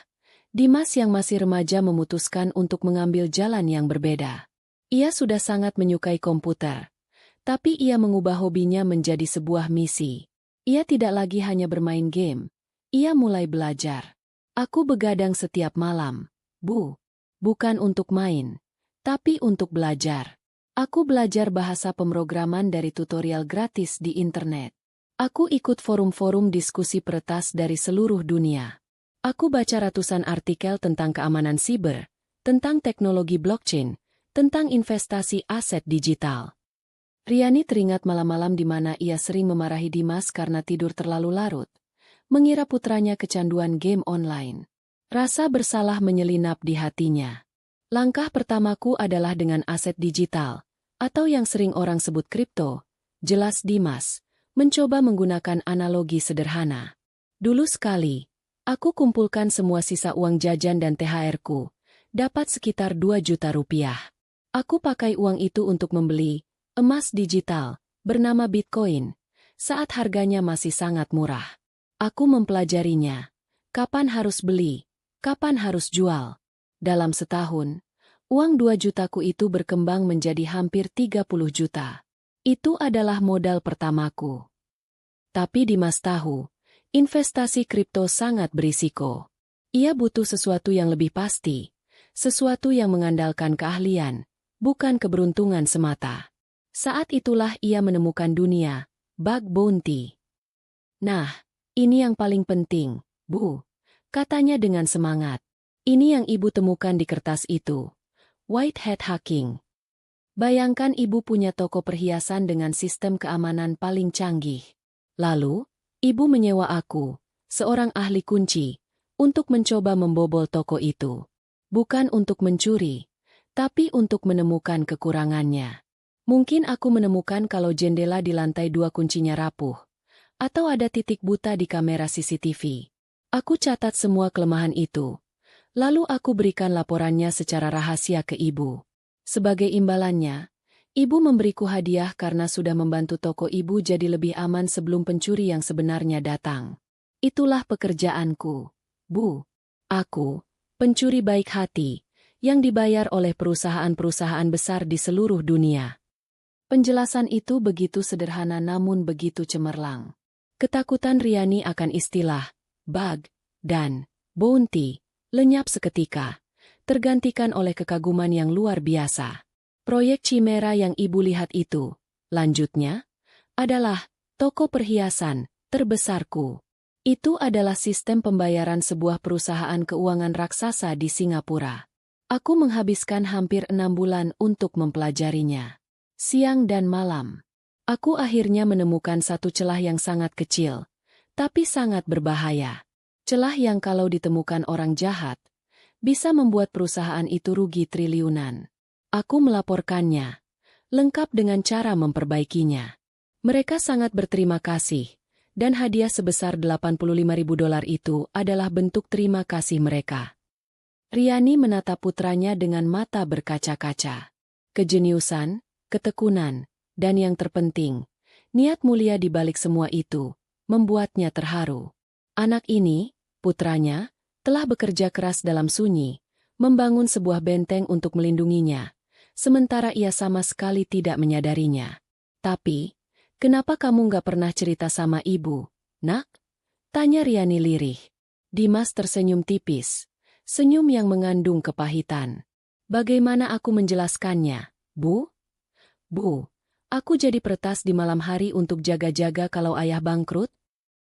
[SPEAKER 1] Dimas yang masih remaja memutuskan untuk mengambil jalan yang berbeda. Ia sudah sangat menyukai komputer, tapi ia mengubah hobinya menjadi sebuah misi. Ia tidak lagi hanya bermain game, ia mulai belajar. Aku begadang setiap malam, Bu, bukan untuk main, tapi untuk belajar. Aku belajar bahasa pemrograman dari tutorial gratis di internet. Aku ikut forum-forum diskusi peretas dari seluruh dunia. Aku baca ratusan artikel tentang keamanan siber, tentang teknologi blockchain, tentang investasi aset digital. Riani teringat malam-malam di mana ia sering memarahi Dimas karena tidur terlalu larut, mengira putranya kecanduan game online. Rasa bersalah menyelinap di hatinya. Langkah pertamaku adalah dengan aset digital, atau yang sering orang sebut kripto, jelas Dimas, mencoba menggunakan analogi sederhana. Dulu sekali, aku kumpulkan semua sisa uang jajan dan THR-ku, dapat sekitar 2 juta rupiah. Aku pakai uang itu untuk membeli emas digital, bernama Bitcoin, saat harganya masih sangat murah. Aku mempelajarinya, kapan harus beli, kapan harus jual. Dalam setahun, uang 2 jutaku itu berkembang menjadi hampir 30 juta. Itu adalah modal pertamaku. Tapi Dimas tahu, investasi kripto sangat berisiko. Ia butuh sesuatu yang lebih pasti, sesuatu yang mengandalkan keahlian, bukan keberuntungan semata. Saat itulah ia menemukan dunia, bug bounty. Nah, ini yang paling penting, Bu, katanya dengan semangat. Ini yang ibu temukan di kertas itu. White hat hacking. Bayangkan ibu punya toko perhiasan dengan sistem keamanan paling canggih. Lalu, ibu menyewa aku, seorang ahli kunci, untuk mencoba membobol toko itu. Bukan untuk mencuri, tapi untuk menemukan kekurangannya. Mungkin aku menemukan kalau jendela di lantai 2 kuncinya rapuh, atau ada titik buta di kamera CCTV. Aku catat semua kelemahan itu. Lalu aku berikan laporannya secara rahasia ke ibu. Sebagai imbalannya, ibu memberiku hadiah karena sudah membantu toko ibu jadi lebih aman sebelum pencuri yang sebenarnya datang. Itulah pekerjaanku, Bu. Aku, pencuri baik hati, yang dibayar oleh perusahaan-perusahaan besar di seluruh dunia. Penjelasan itu begitu sederhana namun begitu cemerlang. Ketakutan Riani akan istilah, bug, dan bounty, lenyap seketika, tergantikan oleh kekaguman yang luar biasa. Proyek Chimera yang ibu lihat itu, lanjutnya, adalah toko perhiasan terbesarku. Itu adalah sistem pembayaran sebuah perusahaan keuangan raksasa di Singapura. Aku menghabiskan hampir 6 bulan untuk mempelajarinya. Siang dan malam. Aku akhirnya menemukan satu celah yang sangat kecil, tapi sangat berbahaya. Celah yang kalau ditemukan orang jahat, bisa membuat perusahaan itu rugi triliunan. Aku melaporkannya, lengkap dengan cara memperbaikinya. Mereka sangat berterima kasih, dan hadiah sebesar $85.000 itu adalah bentuk terima kasih mereka. Riani menatap putranya dengan mata berkaca-kaca. Kejeniusan, ketekunan, dan yang terpenting, niat mulia di balik semua itu, membuatnya terharu. Anak ini, putranya, telah bekerja keras dalam sunyi, membangun sebuah benteng untuk melindunginya, sementara ia sama sekali tidak menyadarinya. Tapi, kenapa kamu nggak pernah cerita sama ibu, nak? Tanya Riani lirih. Dimas tersenyum tipis, senyum yang mengandung kepahitan. Bagaimana aku menjelaskannya, Bu? Bu, aku jadi peretas di malam hari untuk jaga-jaga kalau ayah bangkrut?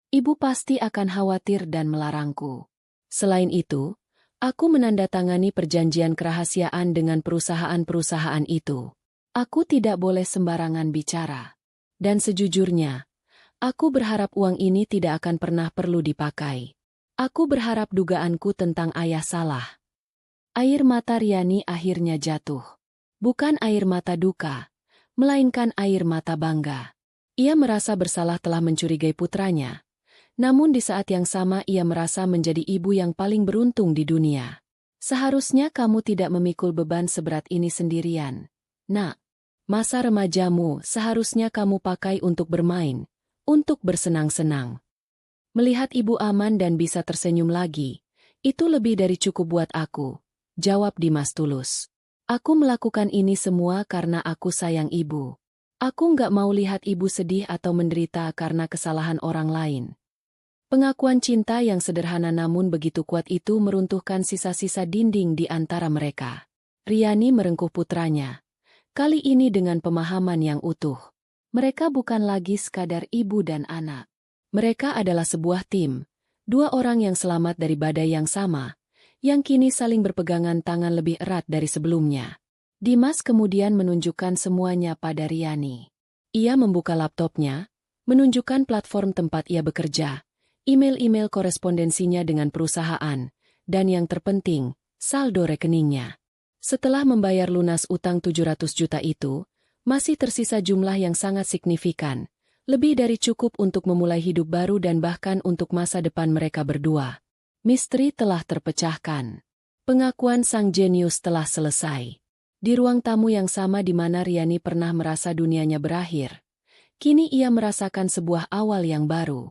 [SPEAKER 1] Ibu pasti akan khawatir dan melarangku. Selain itu, aku menandatangani perjanjian kerahasiaan dengan perusahaan-perusahaan itu. Aku tidak boleh sembarangan bicara. Dan sejujurnya, aku berharap uang ini tidak akan pernah perlu dipakai. Aku berharap dugaanku tentang ayah salah. Air mata Riani akhirnya jatuh. Bukan air mata duka, melainkan air mata bangga. Ia merasa bersalah telah mencurigai putranya. Namun di saat yang sama ia merasa menjadi ibu yang paling beruntung di dunia. Seharusnya kamu tidak memikul beban seberat ini sendirian. Nak, masa remajamu seharusnya kamu pakai untuk bermain, untuk bersenang-senang. Melihat ibu aman dan bisa tersenyum lagi, itu lebih dari cukup buat aku, jawab Dimas tulus. Aku melakukan ini semua karena aku sayang ibu. Aku nggak mau lihat ibu sedih atau menderita karena kesalahan orang lain. Pengakuan cinta yang sederhana namun begitu kuat itu meruntuhkan sisa-sisa dinding di antara mereka. Riani merengkuh putranya, kali ini dengan pemahaman yang utuh. Mereka bukan lagi sekadar ibu dan anak. Mereka adalah sebuah tim, dua orang yang selamat dari badai yang sama, yang kini saling berpegangan tangan lebih erat dari sebelumnya. Dimas kemudian menunjukkan semuanya pada Riani. Ia membuka laptopnya, menunjukkan platform tempat ia bekerja, email-email korespondensinya dengan perusahaan, dan yang terpenting, saldo rekeningnya. Setelah membayar lunas utang 700 juta itu, masih tersisa jumlah yang sangat signifikan, lebih dari cukup untuk memulai hidup baru dan bahkan untuk masa depan mereka berdua. Misteri telah terpecahkan. Pengakuan sang jenius telah selesai. Di ruang tamu yang sama di mana Riani pernah merasa dunianya berakhir, kini ia merasakan sebuah awal yang baru.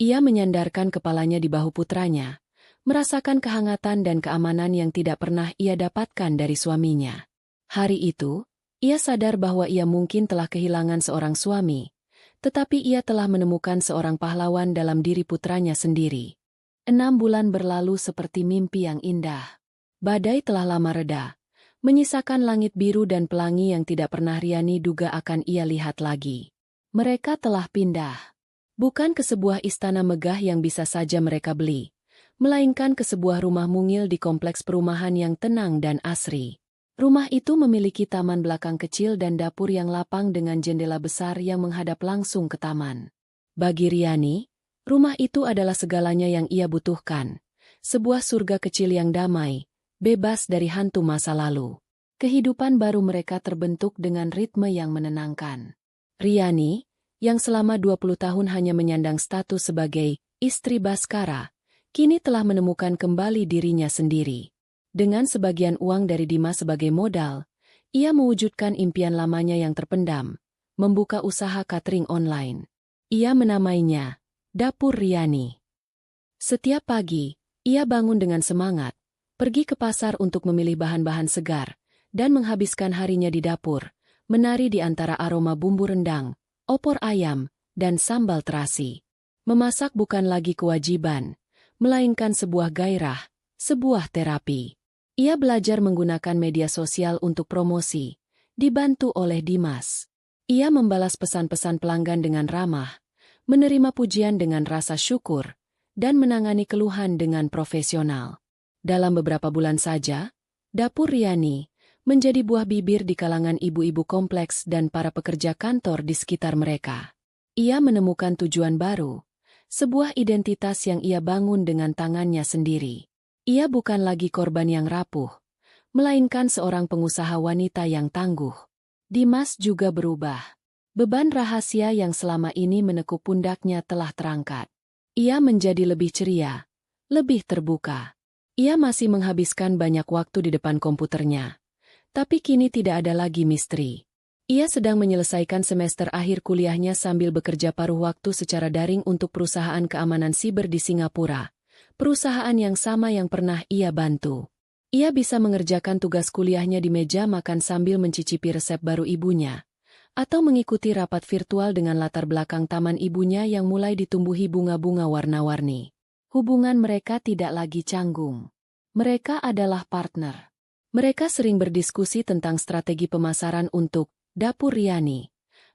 [SPEAKER 1] Ia menyandarkan kepalanya di bahu putranya, merasakan kehangatan dan keamanan yang tidak pernah ia dapatkan dari suaminya. Hari itu, ia sadar bahwa ia mungkin telah kehilangan seorang suami, tetapi ia telah menemukan seorang pahlawan dalam diri putranya sendiri. 6 bulan berlalu seperti mimpi yang indah. Badai telah lama reda, menyisakan langit biru dan pelangi yang tidak pernah Riani duga akan ia lihat lagi. Mereka telah pindah. Bukan ke sebuah istana megah yang bisa saja mereka beli, melainkan ke sebuah rumah mungil di kompleks perumahan yang tenang dan asri. Rumah itu memiliki taman belakang kecil dan dapur yang lapang dengan jendela besar yang menghadap langsung ke taman. Bagi Riani, rumah itu adalah segalanya yang ia butuhkan. Sebuah surga kecil yang damai, bebas dari hantu masa lalu. Kehidupan baru mereka terbentuk dengan ritme yang menenangkan. Riani, yang selama 20 tahun hanya menyandang status sebagai istri Baskara, kini telah menemukan kembali dirinya sendiri. Dengan sebagian uang dari Dimas sebagai modal, ia mewujudkan impian lamanya yang terpendam, membuka usaha catering online. Ia menamainya Dapur Riani. Setiap pagi, ia bangun dengan semangat, pergi ke pasar untuk memilih bahan-bahan segar, dan menghabiskan harinya di dapur, menari di antara aroma bumbu rendang, opor ayam, dan sambal terasi. Memasak bukan lagi kewajiban, melainkan sebuah gairah, sebuah terapi. Ia belajar menggunakan media sosial untuk promosi, dibantu oleh Dimas. Ia membalas pesan-pesan pelanggan dengan ramah, menerima pujian dengan rasa syukur, dan menangani keluhan dengan profesional. Dalam beberapa bulan saja, Dapur Riani menjadi buah bibir di kalangan ibu-ibu kompleks dan para pekerja kantor di sekitar mereka. Ia menemukan tujuan baru, sebuah identitas yang ia bangun dengan tangannya sendiri. Ia bukan lagi korban yang rapuh, melainkan seorang pengusaha wanita yang tangguh. Dimas juga berubah. Beban rahasia yang selama ini menekuk pundaknya telah terangkat. Ia menjadi lebih ceria, lebih terbuka. Ia masih menghabiskan banyak waktu di depan komputernya. Tapi kini tidak ada lagi misteri. Ia sedang menyelesaikan semester akhir kuliahnya sambil bekerja paruh waktu secara daring untuk perusahaan keamanan siber di Singapura. Perusahaan yang sama yang pernah ia bantu. Ia bisa mengerjakan tugas kuliahnya di meja makan sambil mencicipi resep baru ibunya, atau mengikuti rapat virtual dengan latar belakang taman ibunya yang mulai ditumbuhi bunga-bunga warna-warni. Hubungan mereka tidak lagi canggung. Mereka adalah partner. Mereka sering berdiskusi tentang strategi pemasaran untuk Dapur Riani,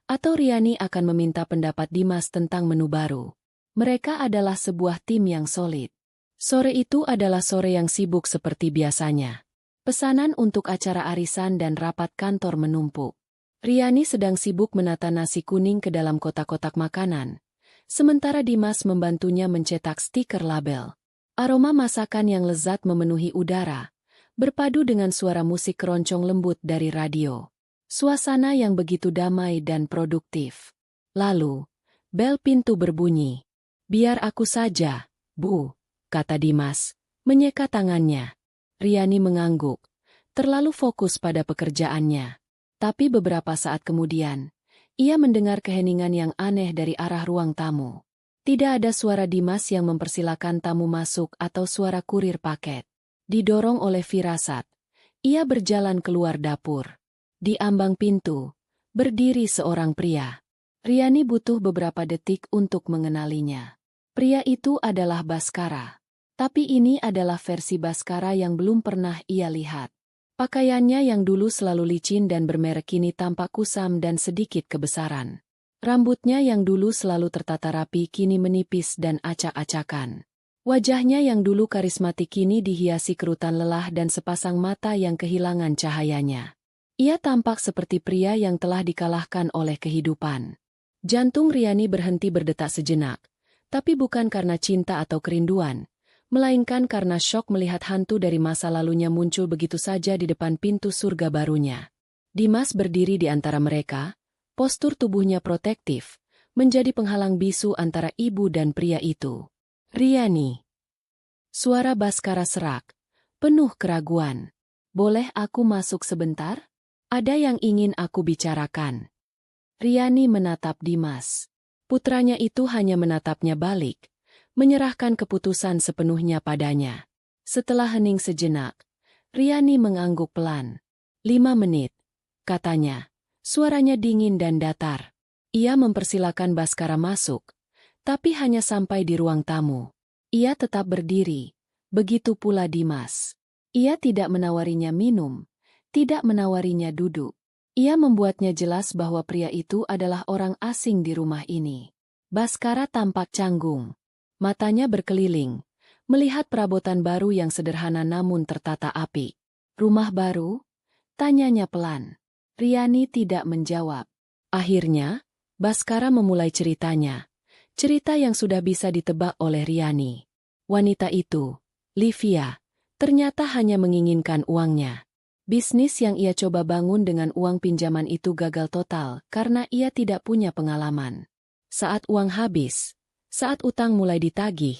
[SPEAKER 1] atau Riani akan meminta pendapat Dimas tentang menu baru. Mereka adalah sebuah tim yang solid. Sore itu adalah sore yang sibuk seperti biasanya. Pesanan untuk acara arisan dan rapat kantor menumpuk. Riani sedang sibuk menata nasi kuning ke dalam kotak-kotak makanan, sementara Dimas membantunya mencetak stiker label. Aroma masakan yang lezat memenuhi udara, berpadu dengan suara musik keroncong lembut dari radio. Suasana yang begitu damai dan produktif. Lalu, bel pintu berbunyi. "Biar aku saja, Bu," kata Dimas, menyeka tangannya. Riani mengangguk, terlalu fokus pada pekerjaannya. Tapi beberapa saat kemudian, ia mendengar keheningan yang aneh dari arah ruang tamu. Tidak ada suara Dimas yang mempersilakan tamu masuk atau suara kurir paket. Didorong oleh firasat, ia berjalan keluar dapur. Di ambang pintu, berdiri seorang pria. Riani butuh beberapa detik untuk mengenalinya. Pria itu adalah Baskara. Tapi ini adalah versi Baskara yang belum pernah ia lihat. Pakaiannya yang dulu selalu licin dan bermerek kini tampak kusam dan sedikit kebesaran. Rambutnya yang dulu selalu tertata rapi kini menipis dan acak-acakan. Wajahnya yang dulu karismatik kini dihiasi kerutan lelah dan sepasang mata yang kehilangan cahayanya. Ia tampak seperti pria yang telah dikalahkan oleh kehidupan. Jantung Riani berhenti berdetak sejenak, tapi bukan karena cinta atau kerinduan, melainkan karena syok melihat hantu dari masa lalunya muncul begitu saja di depan pintu surga barunya. Dimas berdiri di antara mereka, postur tubuhnya protektif, menjadi penghalang bisu antara ibu dan pria itu. "Riani." Suara Baskara serak, penuh keraguan. "Boleh aku masuk sebentar? Ada yang ingin aku bicarakan." Riani menatap Dimas. Putranya itu hanya menatapnya balik, menyerahkan keputusan sepenuhnya padanya. Setelah hening sejenak, Riani mengangguk pelan. 5 menit, katanya. Suaranya dingin dan datar. Ia mempersilakan Baskara masuk, tapi hanya sampai di ruang tamu. Ia tetap berdiri, begitu pula Dimas. Ia tidak menawarinya minum, tidak menawarinya duduk. Ia membuatnya jelas bahwa pria itu adalah orang asing di rumah ini. Baskara tampak canggung. Matanya berkeliling, melihat perabotan baru yang sederhana namun tertata apik. "Rumah baru?" tanyanya pelan. Riani tidak menjawab. Akhirnya, Baskara memulai ceritanya. Cerita yang sudah bisa ditebak oleh Riani. Wanita itu, Livia, ternyata hanya menginginkan uangnya. Bisnis yang ia coba bangun dengan uang pinjaman itu gagal total karena ia tidak punya pengalaman. Saat uang habis, saat utang mulai ditagih,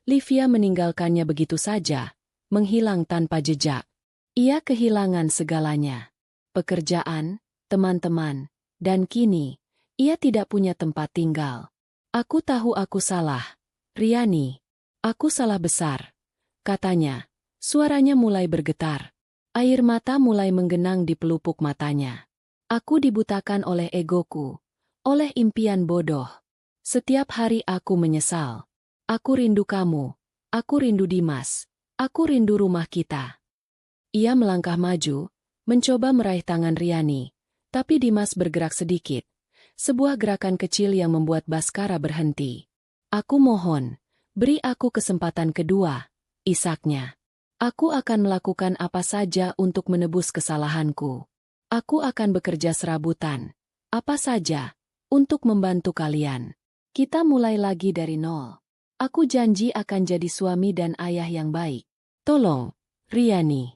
[SPEAKER 1] Livia meninggalkannya begitu saja, menghilang tanpa jejak. Ia kehilangan segalanya. Pekerjaan, teman-teman, dan kini, ia tidak punya tempat tinggal. Aku tahu aku salah, Riani. Aku salah besar, katanya. Suaranya mulai bergetar. Air mata mulai menggenang di pelupuk matanya. Aku dibutakan oleh egoku, oleh impian bodoh. Setiap hari aku menyesal. Aku rindu kamu, aku rindu Dimas, aku rindu rumah kita. Ia melangkah maju, mencoba meraih tangan Riani, tapi Dimas bergerak sedikit. Sebuah gerakan kecil yang membuat Baskara berhenti. Aku mohon, beri aku kesempatan kedua, isaknya. Aku akan melakukan apa saja untuk menebus kesalahanku. Aku akan bekerja serabutan, apa saja, untuk membantu kalian. Kita mulai lagi dari nol. Aku janji akan jadi suami dan ayah yang baik. Tolong, Riani.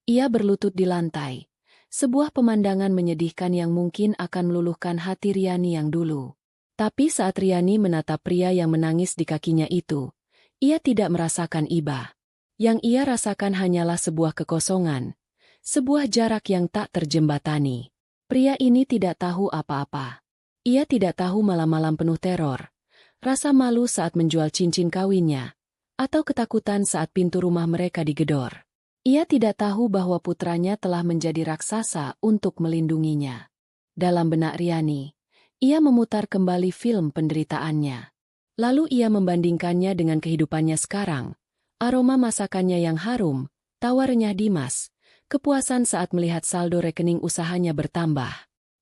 [SPEAKER 1] Ia berlutut di lantai. Sebuah pemandangan menyedihkan yang mungkin akan meluluhkan hati Riani yang dulu. Tapi saat Riani menatap pria yang menangis di kakinya itu, ia tidak merasakan iba. Yang ia rasakan hanyalah sebuah kekosongan, sebuah jarak yang tak terjembatani. Pria ini tidak tahu apa-apa. Ia tidak tahu malam-malam penuh teror, rasa malu saat menjual cincin kawinnya, atau ketakutan saat pintu rumah mereka digedor. Ia tidak tahu bahwa putranya telah menjadi raksasa untuk melindunginya. Dalam benak Riani, ia memutar kembali film penderitaannya. Lalu ia membandingkannya dengan kehidupannya sekarang. Aroma masakannya yang harum, tawa renyah Dimas, kepuasan saat melihat saldo rekening usahanya bertambah.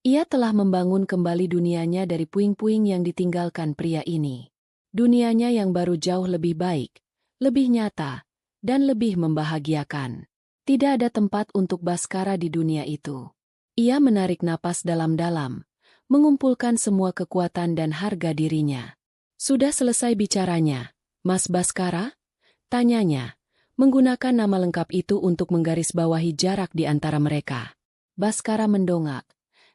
[SPEAKER 1] Ia telah membangun kembali dunianya dari puing-puing yang ditinggalkan pria ini. Dunianya yang baru jauh lebih baik, lebih nyata, dan lebih membahagiakan. Tidak ada tempat untuk Baskara di dunia itu. Ia menarik napas dalam-dalam, mengumpulkan semua kekuatan dan harga dirinya. Sudah selesai bicaranya, Mas Baskara? Tanyanya, menggunakan nama lengkap itu untuk menggarisbawahi jarak di antara mereka. Baskara mendongak,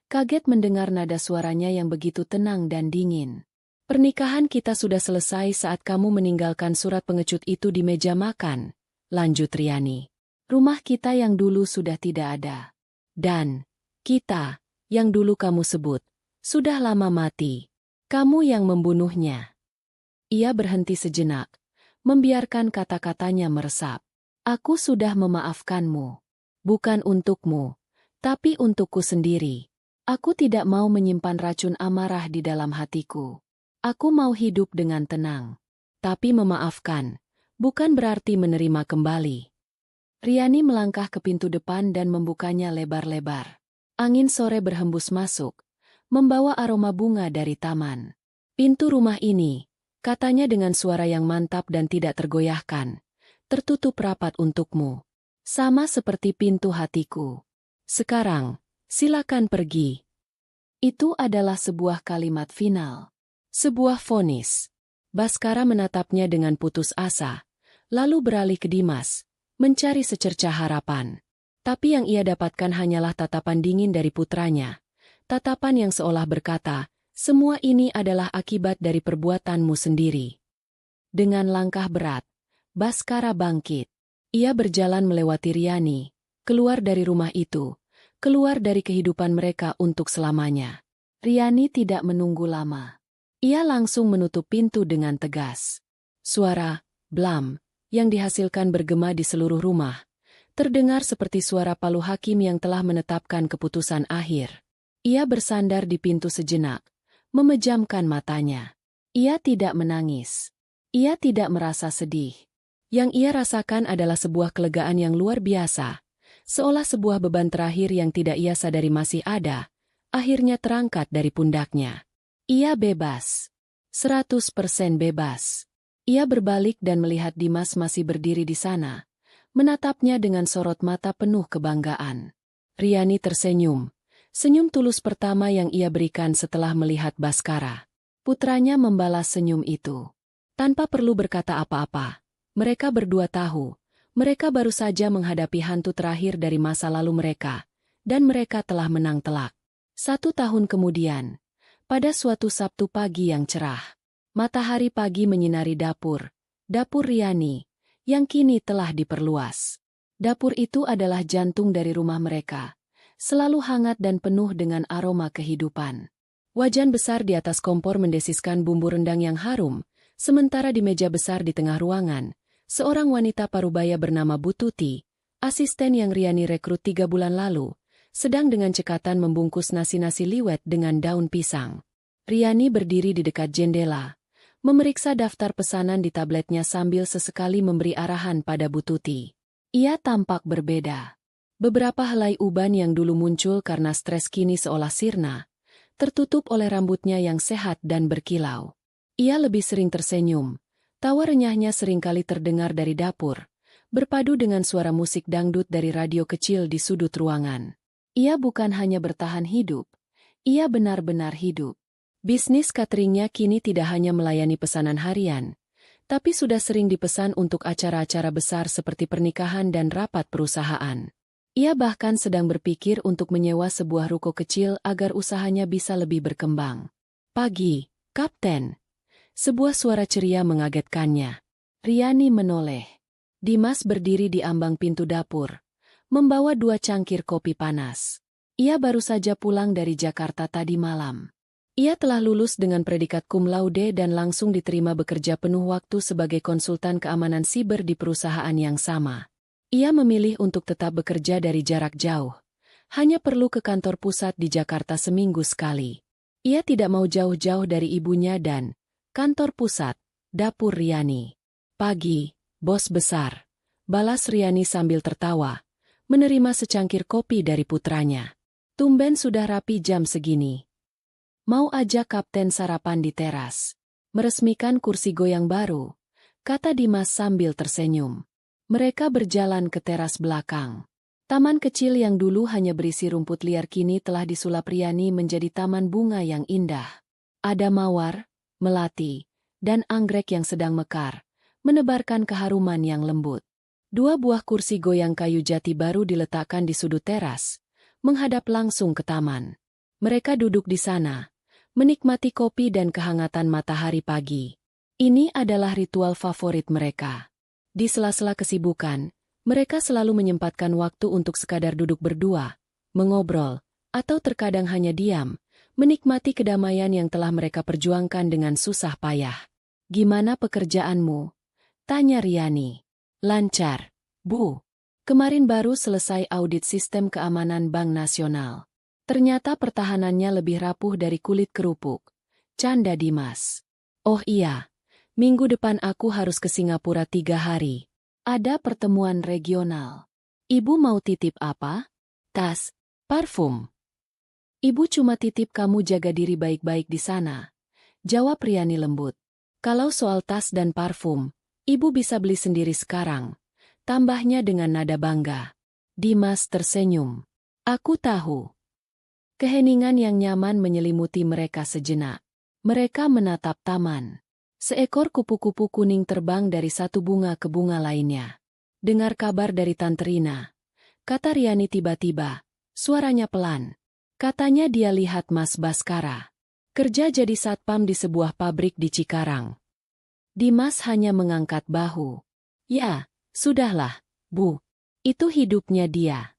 [SPEAKER 1] kaget mendengar nada suaranya yang begitu tenang dan dingin. Pernikahan kita sudah selesai saat kamu meninggalkan surat pengecut itu di meja makan, lanjut Riani. Rumah kita yang dulu sudah tidak ada. Dan, kita, yang dulu kamu sebut, sudah lama mati. Kamu yang membunuhnya. Ia berhenti sejenak, membiarkan kata-katanya meresap. Aku sudah memaafkanmu. Bukan untukmu, tapi untukku sendiri. Aku tidak mau menyimpan racun amarah di dalam hatiku. Aku mau hidup dengan tenang. Tapi memaafkan, bukan berarti menerima kembali. Riani melangkah ke pintu depan dan membukanya lebar-lebar. Angin sore berhembus masuk, membawa aroma bunga dari taman. Pintu rumah ini, katanya dengan suara yang mantap dan tidak tergoyahkan, tertutup rapat untukmu. Sama seperti pintu hatiku. Sekarang, silakan pergi. Itu adalah sebuah kalimat final. Sebuah vonis. Baskara menatapnya dengan putus asa, lalu beralih ke Dimas, mencari secercah harapan. Tapi yang ia dapatkan hanyalah tatapan dingin dari putranya. Tatapan yang seolah berkata, semua ini adalah akibat dari perbuatanmu sendiri. Dengan langkah berat, Baskara bangkit. Ia berjalan melewati Riani, keluar dari rumah itu, keluar dari kehidupan mereka untuk selamanya. Riani tidak menunggu lama. Ia langsung menutup pintu dengan tegas. Suara, blam, yang dihasilkan bergema di seluruh rumah, terdengar seperti suara palu hakim yang telah menetapkan keputusan akhir. Ia bersandar di pintu sejenak, memejamkan matanya. Ia tidak menangis. Ia tidak merasa sedih. Yang ia rasakan adalah sebuah kelegaan yang luar biasa, seolah sebuah beban terakhir yang tidak ia sadari masih ada, akhirnya terangkat dari pundaknya. Ia bebas. 100% bebas. Ia berbalik dan melihat Dimas masih berdiri di sana, menatapnya dengan sorot mata penuh kebanggaan. Riani tersenyum, senyum tulus pertama yang ia berikan setelah melihat Baskara. Putranya membalas senyum itu. Tanpa perlu berkata apa-apa, mereka berdua tahu, mereka baru saja menghadapi hantu terakhir dari masa lalu mereka, dan mereka telah menang telak. 1 tahun kemudian, pada suatu Sabtu pagi yang cerah, matahari pagi menyinari dapur, Dapur Riani, yang kini telah diperluas. Dapur itu adalah jantung dari rumah mereka, selalu hangat dan penuh dengan aroma kehidupan. Wajan besar di atas kompor mendesiskan bumbu rendang yang harum, sementara di meja besar di tengah ruangan, seorang wanita parubaya bernama Bu Tuti, asisten yang Riani rekrut 3 bulan lalu, sedang dengan cekatan membungkus nasi-nasi liwet dengan daun pisang. Riani berdiri di dekat jendela, memeriksa daftar pesanan di tabletnya sambil sesekali memberi arahan pada Bu Tuti. Ia tampak berbeda. Beberapa helai uban yang dulu muncul karena stres kini seolah sirna, tertutup oleh rambutnya yang sehat dan berkilau. Ia lebih sering tersenyum. Tawa renyahnya seringkali terdengar dari dapur, berpadu dengan suara musik dangdut dari radio kecil di sudut ruangan. Ia bukan hanya bertahan hidup, ia benar-benar hidup. Bisnis cateringnya kini tidak hanya melayani pesanan harian, tapi sudah sering dipesan untuk acara-acara besar seperti pernikahan dan rapat perusahaan. Ia bahkan sedang berpikir untuk menyewa sebuah ruko kecil agar usahanya bisa lebih berkembang. Pagi, Kapten. Sebuah suara ceria mengagetkannya. Riani menoleh. Dimas berdiri di ambang pintu dapur, membawa 2 cangkir kopi panas. Ia baru saja pulang dari Jakarta tadi malam. Ia telah lulus dengan predikat cum laude dan langsung diterima bekerja penuh waktu sebagai konsultan keamanan siber di perusahaan yang sama. Ia memilih untuk tetap bekerja dari jarak jauh. Hanya perlu ke kantor pusat di Jakarta seminggu sekali. Ia tidak mau jauh-jauh dari ibunya dan kantor pusat, dapur Riani. Pagi, bos besar. Balas Riani sambil tertawa, menerima secangkir kopi dari putranya. Tumben sudah rapi jam segini. Mau ajak Kapten sarapan di teras. Meresmikan kursi goyang baru, kata Dimas sambil tersenyum. Mereka berjalan ke teras belakang. Taman kecil yang dulu hanya berisi rumput liar kini telah disulap Riani menjadi taman bunga yang indah. Ada mawar, melati, dan anggrek yang sedang mekar, menebarkan keharuman yang lembut. 2 buah kursi goyang kayu jati baru diletakkan di sudut teras, menghadap langsung ke taman. Mereka duduk di sana, menikmati kopi dan kehangatan matahari pagi. Ini adalah ritual favorit mereka. Di sela-sela kesibukan, mereka selalu menyempatkan waktu untuk sekadar duduk berdua, mengobrol, atau terkadang hanya diam, menikmati kedamaian yang telah mereka perjuangkan dengan susah payah. Gimana pekerjaanmu? Tanya Riani. Lancar, Bu. Kemarin baru selesai audit sistem keamanan Bank Nasional. Ternyata pertahanannya lebih rapuh dari kulit kerupuk. Canda Dimas. Oh iya, minggu depan aku harus ke Singapura 3 hari. Ada pertemuan regional. Ibu mau titip apa? Tas, parfum. Ibu cuma titip kamu jaga diri baik-baik di sana. Jawab Riani lembut. Kalau soal tas dan parfum, ibu bisa beli sendiri sekarang. Tambahnya dengan nada bangga. Dimas tersenyum. Aku tahu. Keheningan yang nyaman menyelimuti mereka sejenak. Mereka menatap taman. Seekor kupu-kupu kuning terbang dari satu bunga ke bunga lainnya. Dengar kabar dari Tante Rina, kata Riani tiba-tiba, suaranya pelan. Katanya dia lihat Mas Baskara kerja jadi satpam di sebuah pabrik di Cikarang. Dimas hanya mengangkat bahu. Ya, sudahlah, Bu. Itu hidupnya dia.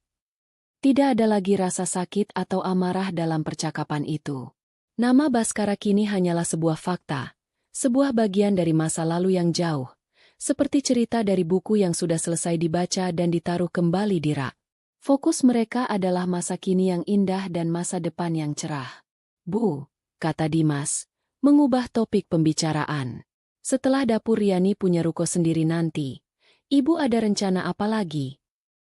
[SPEAKER 1] Tidak ada lagi rasa sakit atau amarah dalam percakapan itu. Nama Baskara kini hanyalah sebuah fakta, sebuah bagian dari masa lalu yang jauh, seperti cerita dari buku yang sudah selesai dibaca dan ditaruh kembali di rak. Fokus mereka adalah masa kini yang indah dan masa depan yang cerah. Bu, kata Dimas, mengubah topik pembicaraan. Setelah dapur Riani punya ruko sendiri nanti, Ibu ada rencana apa lagi?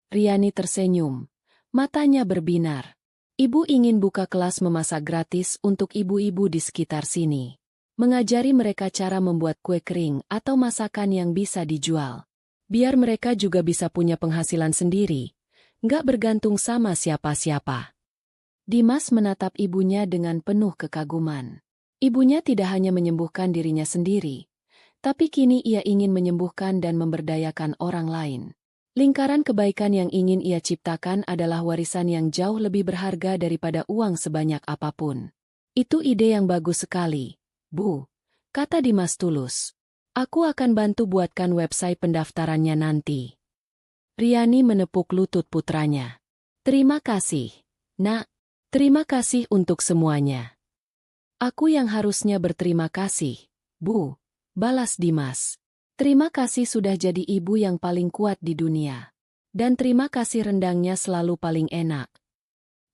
[SPEAKER 1] Riani tersenyum. Matanya berbinar. Ibu ingin buka kelas memasak gratis untuk ibu-ibu di sekitar sini. Mengajari mereka cara membuat kue kering atau masakan yang bisa dijual. Biar mereka juga bisa punya penghasilan sendiri. Nggak bergantung sama siapa-siapa. Dimas menatap ibunya dengan penuh kekaguman. Ibunya tidak hanya menyembuhkan dirinya sendiri, tapi kini ia ingin menyembuhkan dan memberdayakan orang lain. Lingkaran kebaikan yang ingin ia ciptakan adalah warisan yang jauh lebih berharga daripada uang sebanyak apapun. Itu ide yang bagus sekali, Bu, kata Dimas tulus. Aku akan bantu buatkan website pendaftarannya nanti. Riani menepuk lutut putranya. Terima kasih, Nak. Terima kasih untuk semuanya. Aku yang harusnya berterima kasih, Bu. Balas Dimas. Terima kasih sudah jadi ibu yang paling kuat di dunia. Dan terima kasih rendangnya selalu paling enak.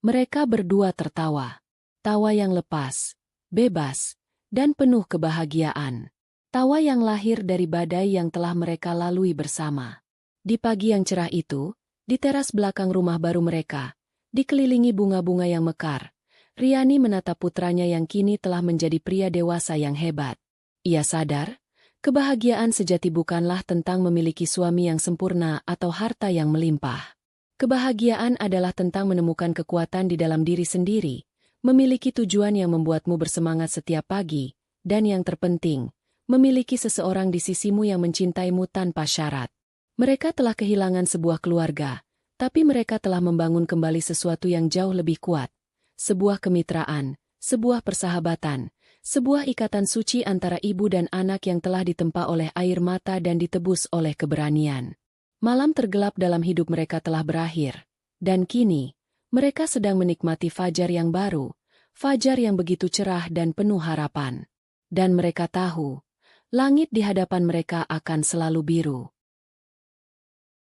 [SPEAKER 1] Mereka berdua tertawa. Tawa yang lepas, bebas, dan penuh kebahagiaan. Tawa yang lahir dari badai yang telah mereka lalui bersama. Di pagi yang cerah itu, di teras belakang rumah baru mereka, dikelilingi bunga-bunga yang mekar, Riani menatap putranya yang kini telah menjadi pria dewasa yang hebat. Ia sadar, kebahagiaan sejati bukanlah tentang memiliki suami yang sempurna atau harta yang melimpah. Kebahagiaan adalah tentang menemukan kekuatan di dalam diri sendiri, memiliki tujuan yang membuatmu bersemangat setiap pagi, dan yang terpenting, memiliki seseorang di sisimu yang mencintaimu tanpa syarat. Mereka telah kehilangan sebuah keluarga, tapi mereka telah membangun kembali sesuatu yang jauh lebih kuat. Sebuah kemitraan, sebuah persahabatan, sebuah ikatan suci antara ibu dan anak yang telah ditempa oleh air mata dan ditebus oleh keberanian. Malam tergelap dalam hidup mereka telah berakhir, dan kini, mereka sedang menikmati fajar yang baru, fajar yang begitu cerah dan penuh harapan. Dan mereka tahu, langit di hadapan mereka akan selalu biru.